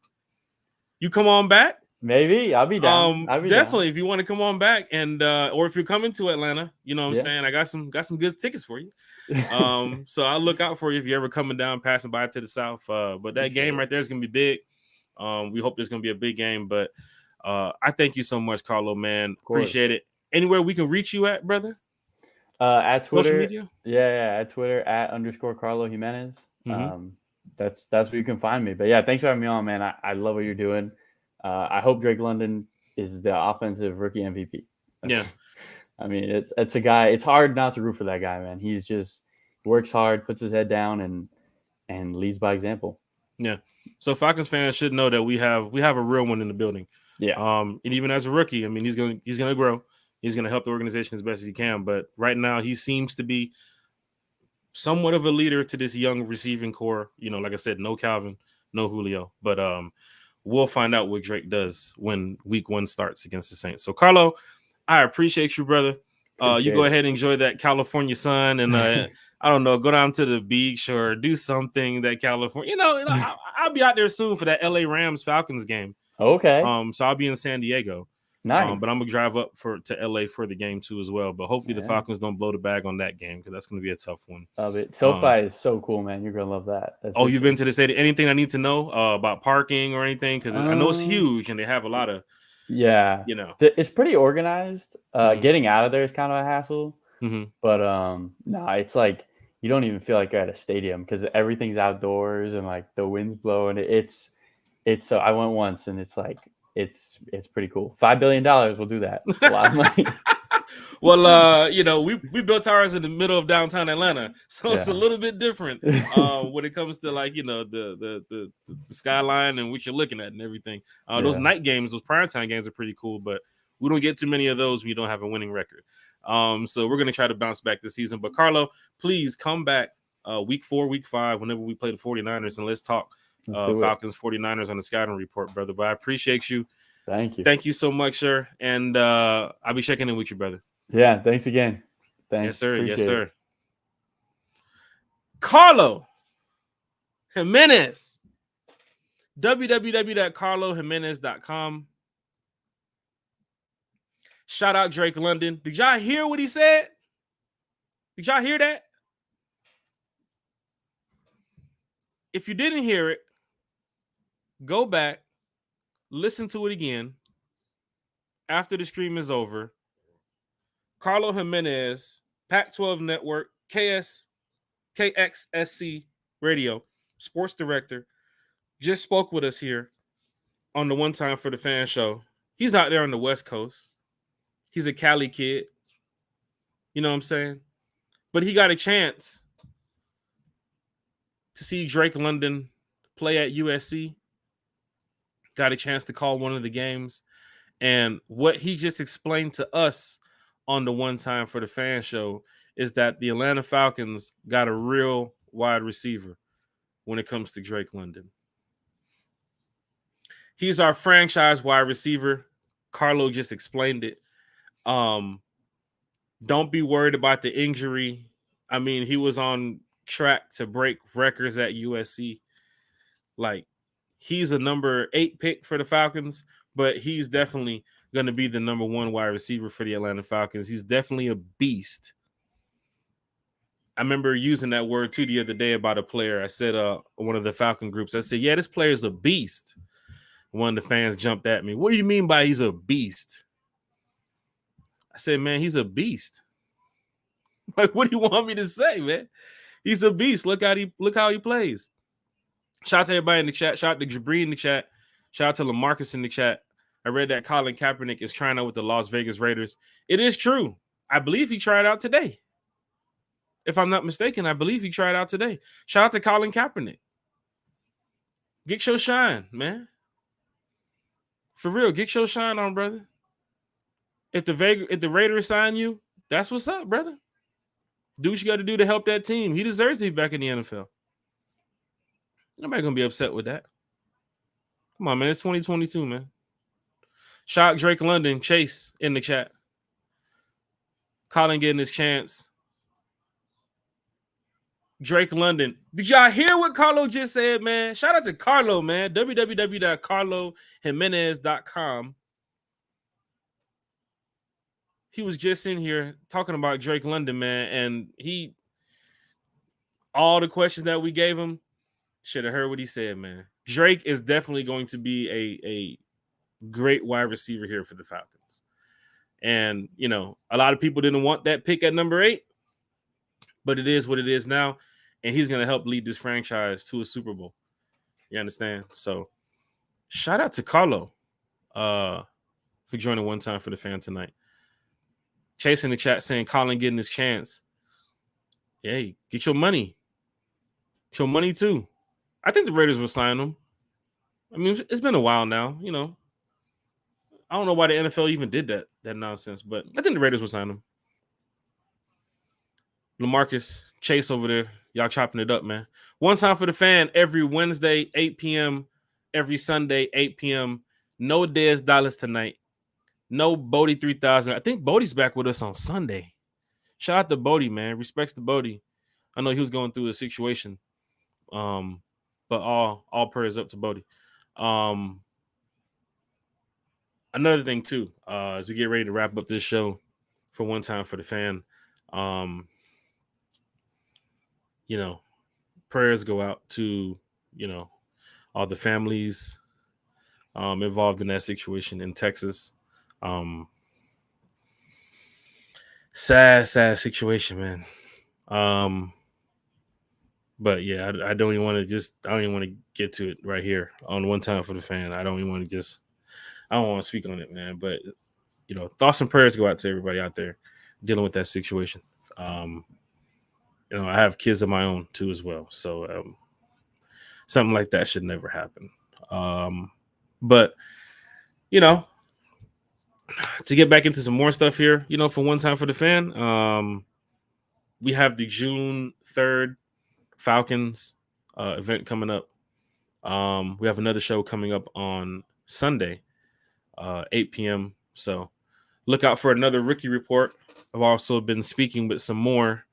you come on back. Maybe I'll be down. Definitely, if you want to come on back, and or if you're coming to Atlanta, you know what I'm saying. I got some good tickets for you. So I'll look out for you if you're ever coming down, passing by to the south. But that game right there is gonna be big. We hope there's gonna be a big game. But I thank you so much, Carlo, man. Appreciate it. Anywhere we can reach you at, brother? At Twitter. Social media? Yeah, at Twitter @ Carlo Jimenez. That's where you can find me. But yeah, thanks for having me on, man. I love what you're doing. I hope Drake London is the offensive rookie MVP. I mean, it's a guy. It's hard not to root for that guy, man. He's just works hard, puts his head down, and leads by example. Yeah. So Falcons fans should know that we have a real one in the building. Yeah. And even as a rookie, I mean, he's gonna grow. He's gonna help the organization as best as he can. But right now, he seems to be somewhat of a leader to this young receiving core. You know, like I said, no Calvin, no Julio, but we'll find out what Drake does when week 1 starts against the Saints. So, Carlo, I appreciate you, brother. You go ahead and enjoy that California sun, and I don't know, go down to the beach or do something that California. You know, I'll be out there soon for that LA Rams Falcons game. Okay. So I'll be in San Diego. Nice. But I'm gonna drive up to LA for the game too as well. But hopefully the Falcons don't blow the bag on that game because that's gonna be a tough one. Love it. SoFi is so cool, man. You're gonna love that. You've been to the stadium? Anything I need to know about parking or anything? Because I know it's huge and they have a lot of. Yeah. You know, it's pretty organized. Getting out of there is kind of a hassle. But no, it's like you don't even feel like you're at a stadium because everything's outdoors and like the wind's blowing. It's so I went once and it's like. It's pretty cool. $5 billion will do that. It's a lot of money. Well, you know, we built ours in the middle of downtown Atlanta, so it's a little bit different when it comes to like you know the skyline and what you're looking at and everything. Those night games, those primetime games are pretty cool, but we don't get too many of those when you don't have a winning record. So we're gonna try to bounce back this season. But Carlo, please come back week 4, week 5, whenever we play the 49ers, and let's talk. Falcons 49ers on the scouting report, brother. But I appreciate you. Thank you so much, sir. And I'll be checking in with you, brother. Yeah, thanks again. Thanks. Yes, sir. Appreciate it. Carlo Jimenez. www.carlojimenez.com. Shout out Drake London. Did y'all hear what he said? Did y'all hear that? If you didn't hear it, go back, listen to it again after the stream is over. Carlo Jimenez, Pac-12 Network, KXSC Radio, sports director, just spoke with us here on the One Time for the Fan show. He's out there on the West Coast. He's a Cali kid. You know what I'm saying? But he got a chance to see Drake London play at USC. Got a chance to call one of the games. And what he just explained to us on the One Time for the Fan show is that the Atlanta Falcons got a real wide receiver when it comes to Drake London. He's our franchise wide receiver. Carlo just explained it. Don't be worried about the injury. I mean, he was on track to break records at USC. Like, he's a number 8 pick for the Falcons, but he's definitely going to be the number 1 wide receiver for the Atlanta Falcons. He's definitely a beast. I remember using that word too the other day about a player. I said, one of the Falcon groups, I said, yeah, this player's a beast. One of the fans jumped at me. What do you mean by he's a beast? I said, man, he's a beast. Like, what do you want me to say, man? He's a beast. Look how he plays. Shout out to everybody in the chat. Shout out to Jabri in the chat. Shout out to LaMarcus in the chat. I read that Colin Kaepernick is trying out with the Las Vegas Raiders. It is true. I believe he tried out today. If I'm not mistaken, I believe he tried out today. Shout out to Colin Kaepernick. Get your shine, man. For real, get your shine on, brother. If the Raiders sign you, that's what's up, brother. Do what you got to do to help that team. He deserves to be back in the NFL. Nobody gonna be upset with that. Come on, man. It's 2022, man. Shout out Drake London, Chase in the chat. Colin getting his chance. Drake London. Did y'all hear what Carlo just said, man? Shout out to Carlo, man. www.carlojimenez.com. He was just in here talking about Drake London, man, and all the questions that we gave him, should have heard what he said, man. Drake is definitely going to be a great wide receiver here for the Falcons. And, you know, a lot of people didn't want that pick at number 8, but it is what it is now. And he's going to help lead this franchise to a Super Bowl. You understand? So shout out to Carlo for joining One Time for the Fan tonight. Chase in the chat saying Colin getting his chance. Hey, get your money. Get your money too. I think the Raiders will sign him. I mean, it's been a while now, you know. I don't know why the NFL even did that nonsense, but I think the Raiders will sign him. LaMarcus, Chase over there. Y'all chopping it up, man. One Time for the Fan every Wednesday, 8 p.m. Every Sunday, 8 p.m. No Dez Dallas tonight. No Bodie 3000. I think Bodie's back with us on Sunday. Shout out to Bodie, man. Respects to Bodie. I know he was going through a situation. But all prayers up to Bodie. Another thing too, as we get ready to wrap up this show for One Time for the Fan, you know, prayers go out to, you know, all the families involved in that situation in Texas. Sad situation, man. But yeah, I don't even want to get to it right here on One Time for the Fan. I don't want to speak on it, man. But, you know, thoughts and prayers go out to everybody out there dealing with that situation. You know, I have kids of my own too as well. So something like that should never happen. But, you know, to get back into some more stuff here, you know, for One Time for the Fan, we have the June 3rd Falcons event coming up. We have another show coming up on Sunday, 8 p.m. So look out for another rookie report. I've also been speaking with some more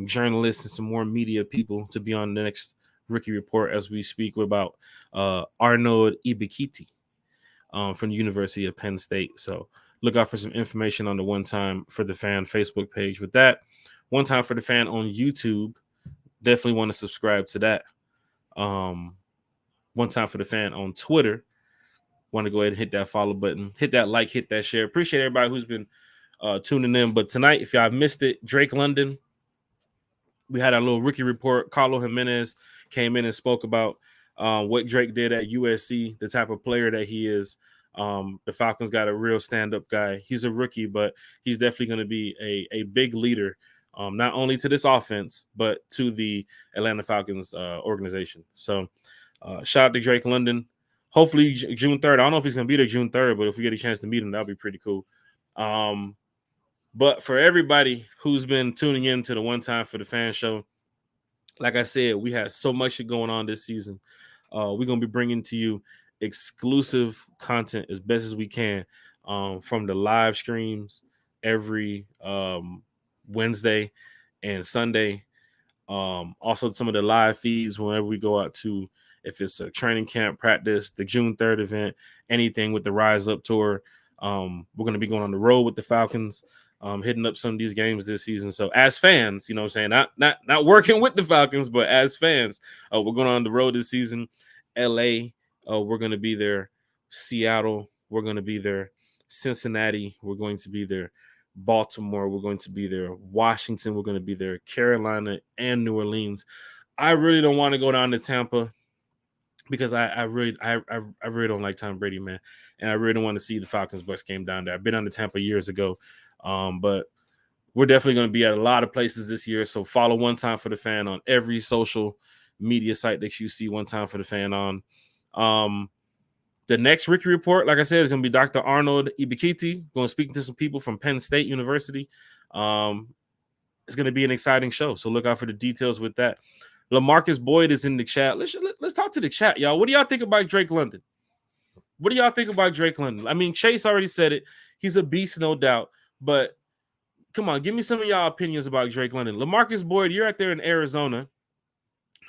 journalists and some more media people to be on the next rookie report as we speak about Arnold Ibikiti from the University of Penn State. So look out for some information on the One Time for the Fan Facebook page with that. One Time for the Fan on YouTube. Definitely want to subscribe to that. One Time for the Fan on Twitter. Want to go ahead and hit that follow button, hit that like, hit that share. Appreciate everybody who's been tuning in. But tonight, if y'all missed it, Drake London, we had our little rookie report. Carlo Jimenez came in and spoke about what Drake did at USC, the type of player that he is. The Falcons got a real stand-up guy. He's a rookie, but he's definitely going to be a big leader, not only to this offense, but to the Atlanta Falcons organization. So shout out to Drake London. Hopefully June 3rd. I don't know if he's going to be there June 3rd, but if we get a chance to meet him, that'll be pretty cool. But for everybody who's been tuning in to the One Time for the Fan show, like I said, we had so much going on this season. We're going to be bringing to you exclusive content as best as we can from the live streams every Wednesday and Sunday. Also some of the live feeds whenever we go out to, if it's a training camp practice, the June 3rd event, anything with the Rise Up tour. We're going to be going on the road with the Falcons, hitting up some of these games this season. So as fans, you know what I'm saying, not working with the Falcons, but as fans, we're going on the road this season. LA, we're going to be there. Seattle, we're going to be there. Cincinnati, we're going to be there. Baltimore, we're going to be there. Washington, we're going to be there. Carolina and New Orleans. I really don't want to go down to Tampa because I really don't like Tom Brady, man, and I really don't want to see the Falcons-Bucks game down there. I've been on to Tampa years ago, but we're definitely going to be at a lot of places this year. So follow One Time for the Fan on every social media site that you see One Time for the Fan on. The next rookie report, like I said, is going to be Dr. Arnold Ibikiti, going to speak to some people from Penn State University. It's going to be an exciting show, so look out for the details with that. LaMarcus Boyd is in the chat. Let's talk to the chat, y'all. What do y'all think about Drake London? What do y'all think about Drake London? I mean, Chase already said it. He's a beast, no doubt. But come on, give me some of y'all opinions about Drake London. LaMarcus Boyd, you're out there in Arizona.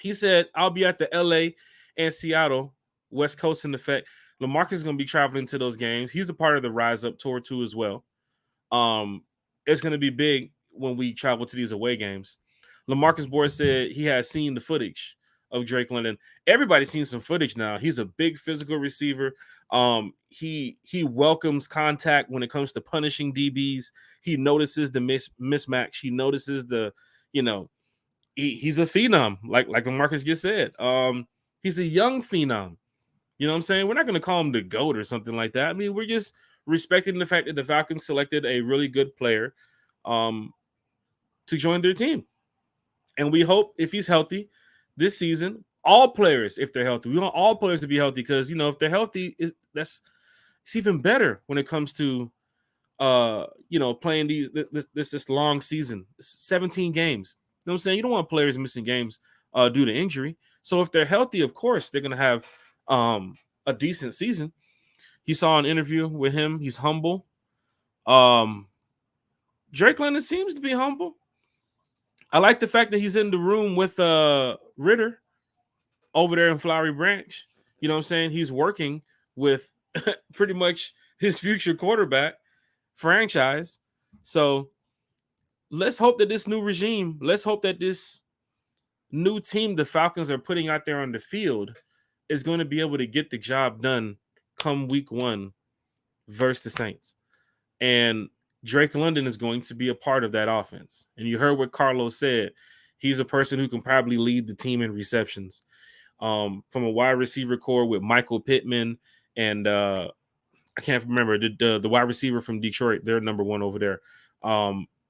He said, I'll be at the LA and Seattle, West Coast in effect. LaMarcus is going to be traveling to those games. He's a part of the Rise Up Tour too as well. It's going to be big when we travel to these away games. LaMarcus Boyd said he has seen the footage of Drake London. Everybody's seen some footage now. He's a big physical receiver. He welcomes contact when it comes to punishing DBs. He notices the mismatch. He notices the, he's a phenom, like LaMarcus just said. He's a young phenom. You know what I'm saying? We're not going to call him the GOAT or something like that. I mean, we're just respecting the fact that the Falcons selected a really good player to join their team. And we hope if he's healthy this season, all players, if they're healthy, we want all players to be healthy because, if they're healthy, it's even better when it comes to, playing this long season, 17 games. You know what I'm saying? You don't want players missing games due to injury. So if they're healthy, of course, they're going to have a decent season. He saw an interview with him. He's humble. Drake London seems to be humble. I like the fact that he's in the room with Ritter over there in Flowery Branch. You know what I'm saying? He's working with pretty much his future quarterback franchise. So let's hope that this new regime, let's hope that this new team the Falcons are putting out there on the field is going to be able to get the job done come week 1 versus the Saints. And Drake London is going to be a part of that offense. And you heard what Carlo said. He's a person who can probably lead the team in receptions. From a wide receiver core with Michael Pittman and I can't remember the wide receiver from Detroit. They're number 1 over there.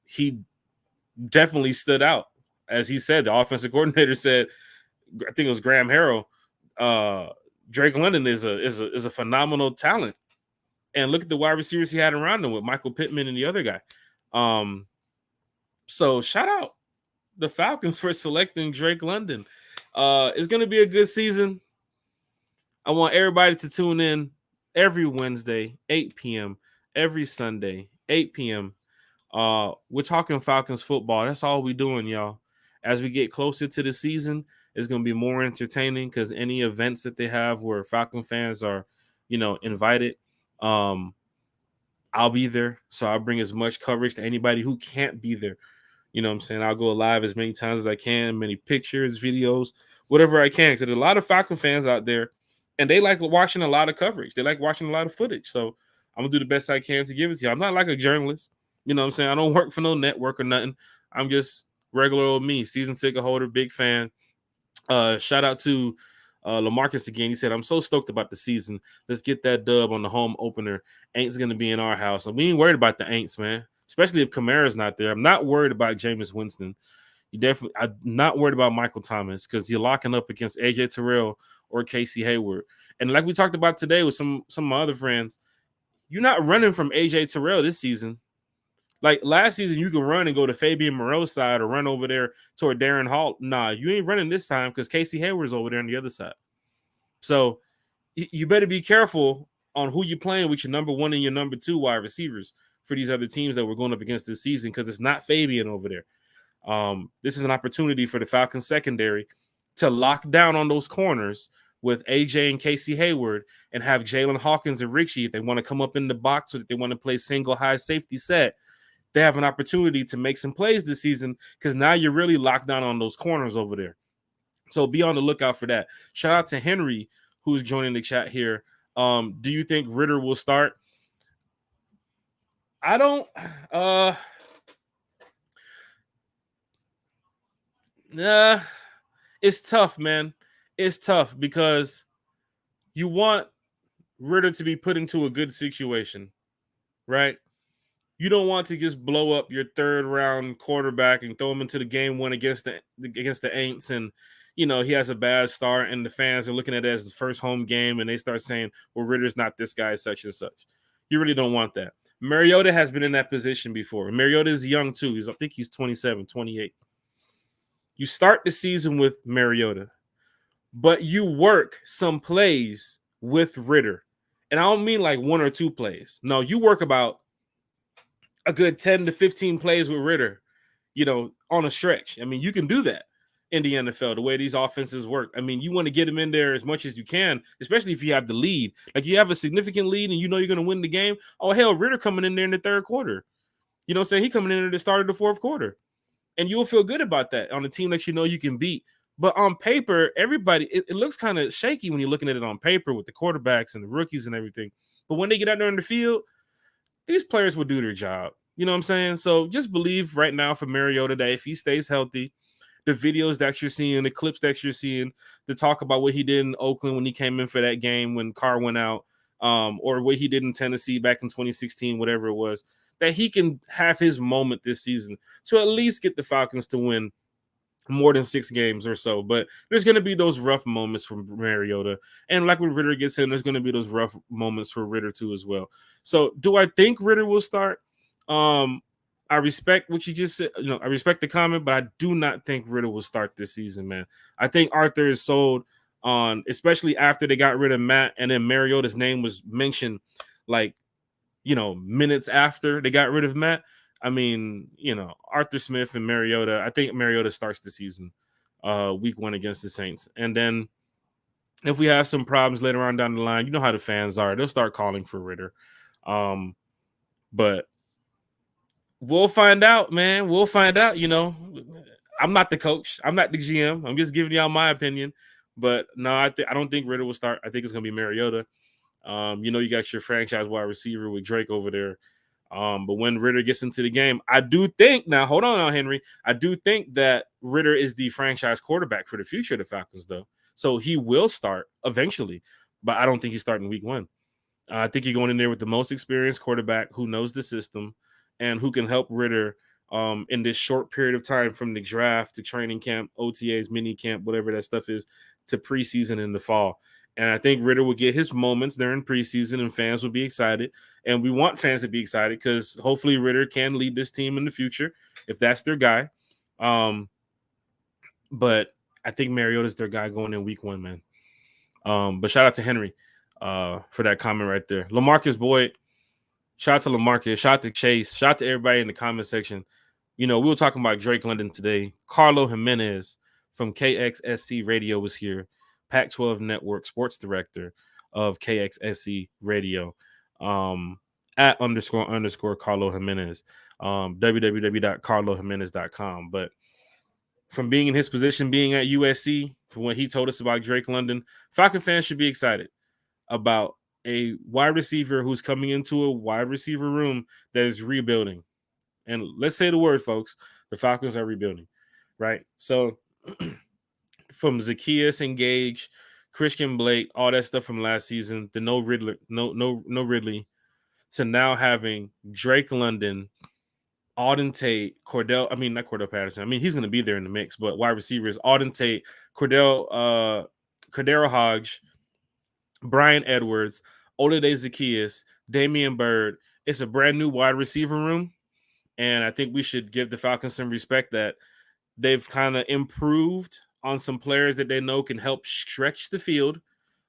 He definitely stood out. As he said, the offensive coordinator said, I think it was Graham Harrell, Drake London is a phenomenal talent. And look at the wide receivers he had around him with Michael Pittman and the other guy. So shout out the Falcons for selecting Drake London. It's going to be a good season. I want everybody to tune in every Wednesday, 8 p.m., every Sunday, 8 p.m. We're talking Falcons football. That's all we're doing, y'all. As we get closer to the season, it's going to be more entertaining because any events that they have where Falcon fans are, invited, I'll be there. So I'll bring as much coverage to anybody who can't be there. You know what I'm saying? I'll go live as many times as I can, many pictures, videos, whatever I can. Because there's a lot of Falcon fans out there, and they like watching a lot of coverage. They like watching a lot of footage. So I'm going to do the best I can to give it to you. I'm not like a journalist. You know what I'm saying? I don't work for no network or nothing. I'm just regular old me, season ticket holder, big fan. Shout out to LaMarcus again. He said, I'm so stoked about the season. Let's get that dub on the home opener. Aints going to be in our house. And we ain't worried about the Aints, man. Especially if Kamara's not there. I'm not worried about Jameis Winston. I'm not worried about Michael Thomas because you're locking up against AJ Terrell or Casey Hayward. And like we talked about today with some of my other friends, you're not running from AJ Terrell this season. Like last season, you could run and go to Fabian Moreau's side or run over there toward Darren Hall. Nah, you ain't running this time because Casey Hayward's over there on the other side. So you better be careful on who you're playing with your number 1 and your number 2 wide receivers for these other teams that we're going up against this season because it's not Fabian over there. This is an opportunity for the Falcons secondary to lock down on those corners with AJ and Casey Hayward and have Jalen Hawkins and Richie if they want to come up in the box or if they want to play single high safety set. They have an opportunity to make some plays this season because now you're really locked down on those corners over there. So be on the lookout for that. Shout out to Henry, who's joining the chat here. Do you think Ritter will start? I don't. It's tough, man. It's tough because you want Ritter to be put into a good situation, right? You don't want to just blow up your 3rd round quarterback and throw him into the game 1 against the Aints, and he has a bad start, and the fans are looking at it as the first home game, and they start saying, "Well, Ritter's not this guy, such and such." You really don't want that. Mariota has been in that position before. Mariota is young too. I think he's 27, 28. You start the season with Mariota, but you work some plays with Ritter, And I don't mean like 1 or 2 plays. No, you work about a good 10 to 15 plays with Ridder, on a stretch. I mean, you can do that in the NFL, the way these offenses work. I mean, you want to get him in there as much as you can, especially if you have the lead. Like, you have a significant lead and you're going to win the game. Oh, hell, Ridder coming in there in the third quarter. You know what I'm saying? He coming in at the start of the fourth quarter. And you'll feel good about that on a team that you can beat. But on paper, everybody, it looks kind of shaky when you're looking at it on paper with the quarterbacks and the rookies and everything. But when they get out there in the field, these players will do their job. You know what I'm saying? So just believe right now for Mariota that if he stays healthy, the videos that you're seeing, the clips that you're seeing, the talk about what he did in Oakland when he came in for that game when Carr went out, or what he did in Tennessee back in 2016, whatever it was, that he can have his moment this season to at least get the Falcons to win more than 6 games or so. But there's going to be those rough moments from Mariota. And like when Ridder gets in, there's going to be those rough moments for Ridder too as well. So do I think Ridder will start? I respect what you just said. I respect the comment, but I do not think Ridder will start this season, man. I think Arthur is sold on, especially after they got rid of Matt and then Mariota's name was mentioned like, minutes after they got rid of Matt. I mean, Arthur Smith and Mariota. I think Mariota starts the season week 1 against the Saints. And then if we have some problems later on down the line, you know how the fans are. They'll start calling for Ridder. But we'll find out, man. We'll find out, I'm not the coach. I'm not the GM. I'm just giving y'all my opinion. But no, I don't think Ridder will start. I think it's going to be Mariota. You got your franchise wide receiver with Drake over there. But when Ridder gets into the game, I do think, now hold on now, Henry. I do think that Ridder is the franchise quarterback for the future of the Falcons, though. So he will start eventually, but I don't think he's starting week 1. I think you're going in there with the most experienced quarterback who knows the system and who can help Ridder in this short period of time from the draft to training camp, OTAs, mini camp, whatever that stuff is, to preseason in the fall. And I think Ridder will get his moments during preseason and fans will be excited. And we want fans to be excited because hopefully Ridder can lead this team in the future if that's their guy. But I think Mariota's their guy going in week 1, man. But shout out to Henry for that comment right there. LaMarcus Boyd, shout out to LaMarcus, shout out to Chase, shout out to everybody in the comment section. We were talking about Drake London today. Carlo Jimenez from KXSC Radio was here. Pac-12 Network Sports Director of KXSC Radio, at __ Carlo Jimenez, www.carlojimenez.com. But from being in his position, being at USC, from what he told us about Drake London, Falcon fans should be excited about a wide receiver who's coming into a wide receiver room that is rebuilding. And let's say the word, folks, the Falcons are rebuilding, right? So from Zacchaeus and Gage, Christian Blake, all that stuff from last season, the no Ridley, to now having Drake London, Auden Tate, not Cordell Patterson. I mean, he's going to be there in the mix, but wide receivers, Auden Tate, Cordero Hodge, Brian Edwards, Olade Zacchaeus, Damian Byrd. It's a brand new wide receiver room. And I think we should give the Falcons some respect that they've kind of improved on some players that they know can help stretch the field.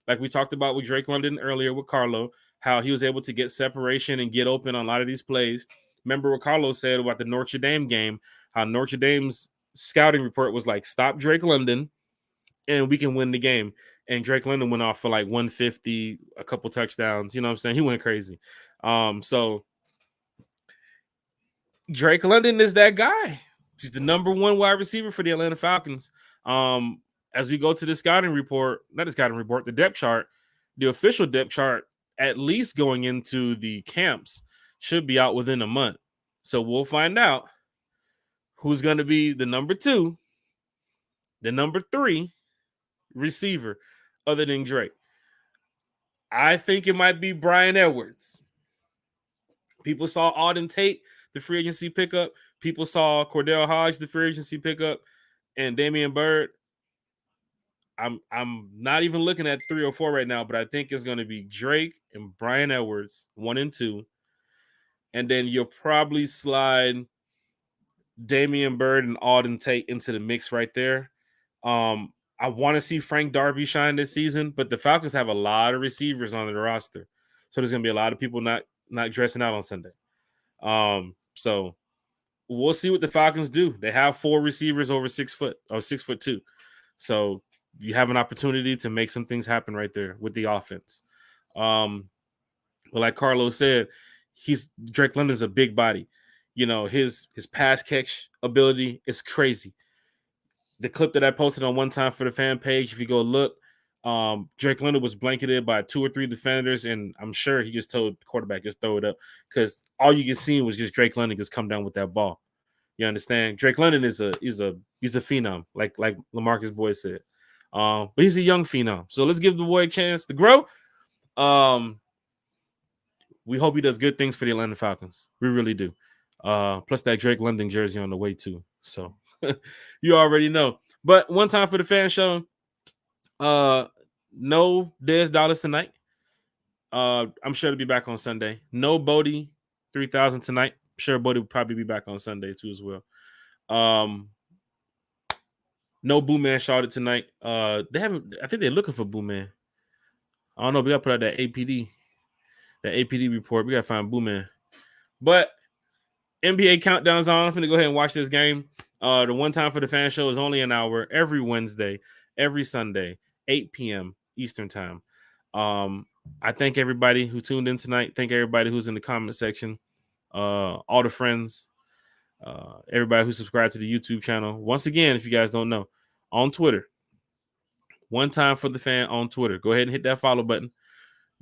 Like we talked about with Drake London earlier with Carlo, how he was able to get separation and get open on a lot of these plays. Remember what Carlo said about the Notre Dame game, how Notre Dame's scouting report was like, stop Drake London and we can win the game. And Drake London went off for like 150, a couple touchdowns. You know what I'm saying? He went crazy. So Drake London is that guy. He's the number 1 wide receiver for the Atlanta Falcons. As we go to the the depth chart, the official depth chart, at least going into the camps, should be out within a month. So we'll find out who's going to be the number 2, the number 3 receiver other than Drake. I think it might be Brian Edwards. People saw Auden Tate, the free agency pickup. People saw Cordell Hodge, the free agency pickup, and Damian Byrd. I'm not even looking at 3 or 4 right now, but I think it's going to be Drake and Brian Edwards, 1 and 2. And then you'll probably slide Damian Byrd and Auden Tate into the mix right there. I want to see Frank Darby shine this season, but the Falcons have a lot of receivers on their roster. So there's gonna be a lot of people not dressing out on Sunday. So we'll see what the Falcons do. They have 4 receivers over 6 foot or 6'2". So you have an opportunity to make some things happen right there with the offense. But like Carlo said, Drake London's a big body. His pass catch ability is crazy. The clip that I posted on One Time for the Fan page, if you go look, Drake London was blanketed by 2 or 3 defenders, and I'm sure he just told the quarterback just throw it up, because all you can see was just Drake London just come down with that ball. You understand? Drake London is a phenom, like LaMarcus Boyd said. But he's a young phenom, so let's give the boy a chance to grow. We hope he does good things for the Atlanta Falcons. We really do. Plus that Drake London jersey on the way too. So you already know. But One Time for the Fan show. No Dez Dollars tonight. I'm sure to be back on Sunday. No Bodie 3000 tonight. I'm sure Bodie will probably be back on Sunday too as well. No Boo Man Charlotte tonight. They haven't. I think they're looking for Boo Man. I don't know. We gotta put out that APD report. We gotta find Boo Man. But NBA countdown's on. I'm gonna go ahead and watch this game. The One Time for the Fan show is only an hour every Wednesday, every Sunday, 8 p.m. Eastern time. I thank everybody who tuned in tonight. Thank everybody who's in the comment section. All the friends, everybody who subscribed to the YouTube channel. Once again, if you guys don't know, on Twitter, One Time for the Fan on Twitter. Go ahead and hit that follow button.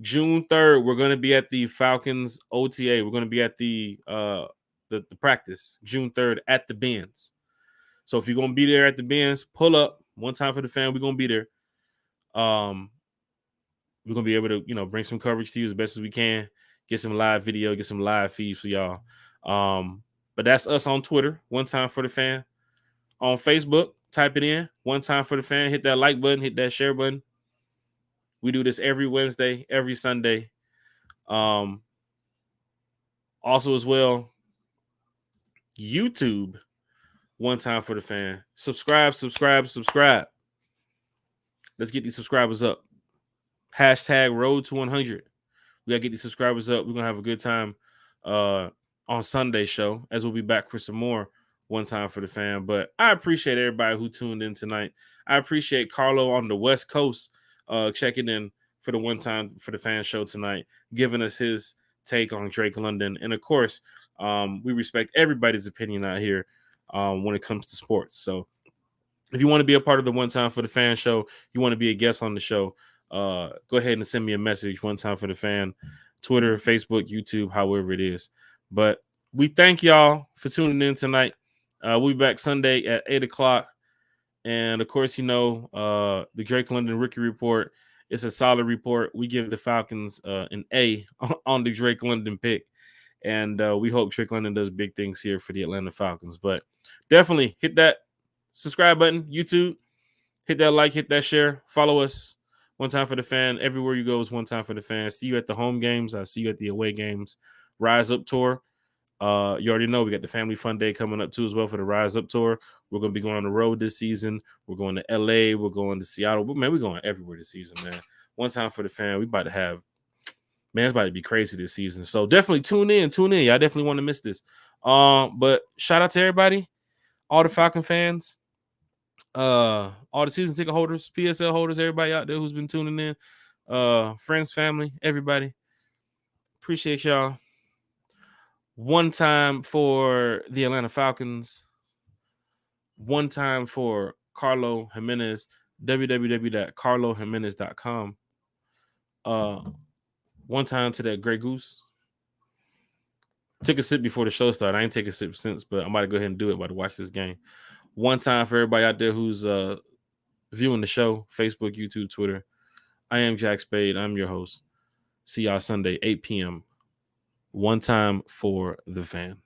June 3rd, we're going to be at the Falcons OTA. We're going to be at the practice June 3rd at the Benz. So if you're going to be there at the Benz, pull up. One Time for the Fan. We're going to be there. We're going to be able to, bring some coverage to you as best as we can. Get some live video, get some live feeds for y'all. But that's us on Twitter, One Time for the Fan. On Facebook, type it in, One Time for the Fan. Hit that like button, hit that share button. We do this every Wednesday, every Sunday. Also as well, YouTube, One Time for the Fan. Subscribe. Let's get these subscribers up. Hashtag Road to 100. We got to get these subscribers up. We're going to have a good time on Sunday show, as we'll be back for some more One Time for the Fan. But I appreciate everybody who tuned in tonight. I appreciate Carlo on the West Coast checking in for the One Time for the Fan show tonight, giving us his take on Drake London. And of course, we respect everybody's opinion out here when it comes to sports. So if you want to be a part of the One Time for the Fan show, you want to be a guest on the show, go ahead and send me a message, One Time for the Fan, Twitter, Facebook, YouTube, however it is. But we thank y'all for tuning in tonight. We'll be back Sunday at 8 o'clock. And of course, the Drake London rookie report is a solid report. We give the Falcons an A on the Drake London pick. And we hope Drake London does big things here for the Atlanta Falcons. But definitely hit that subscribe button, YouTube. Hit that like, hit that share. Follow us. One Time for the Fan. Everywhere you go is One Time for the Fan. See you at the home games. I see you at the away games. Rise Up Tour. You already know we got the Family Fun Day coming up too as well for the Rise Up Tour. We're going to be going on the road this season. We're going to LA. We're going to Seattle. Man, we're going everywhere this season, man. One Time for the Fan. We about to have, man, it's about to be crazy this season. So definitely tune in. Y'all definitely want to miss this. But shout out to everybody, all the Falcon fans, all the season ticket holders, PSL holders, everybody out there who's been tuning in, friends, family, everybody. Appreciate y'all. One time for the Atlanta Falcons. One time for Carlo Jimenez, www.carlojimenez.com. One time to that Grey Goose. Took a sip before the show started. I ain't taken a sip since, but I'm about to go ahead and do it. I'm about to watch this game. One time for everybody out there who's viewing the show, Facebook, YouTube, Twitter. I am Jack Spade. I'm your host. See y'all Sunday, 8 p.m. One Time for the Fan.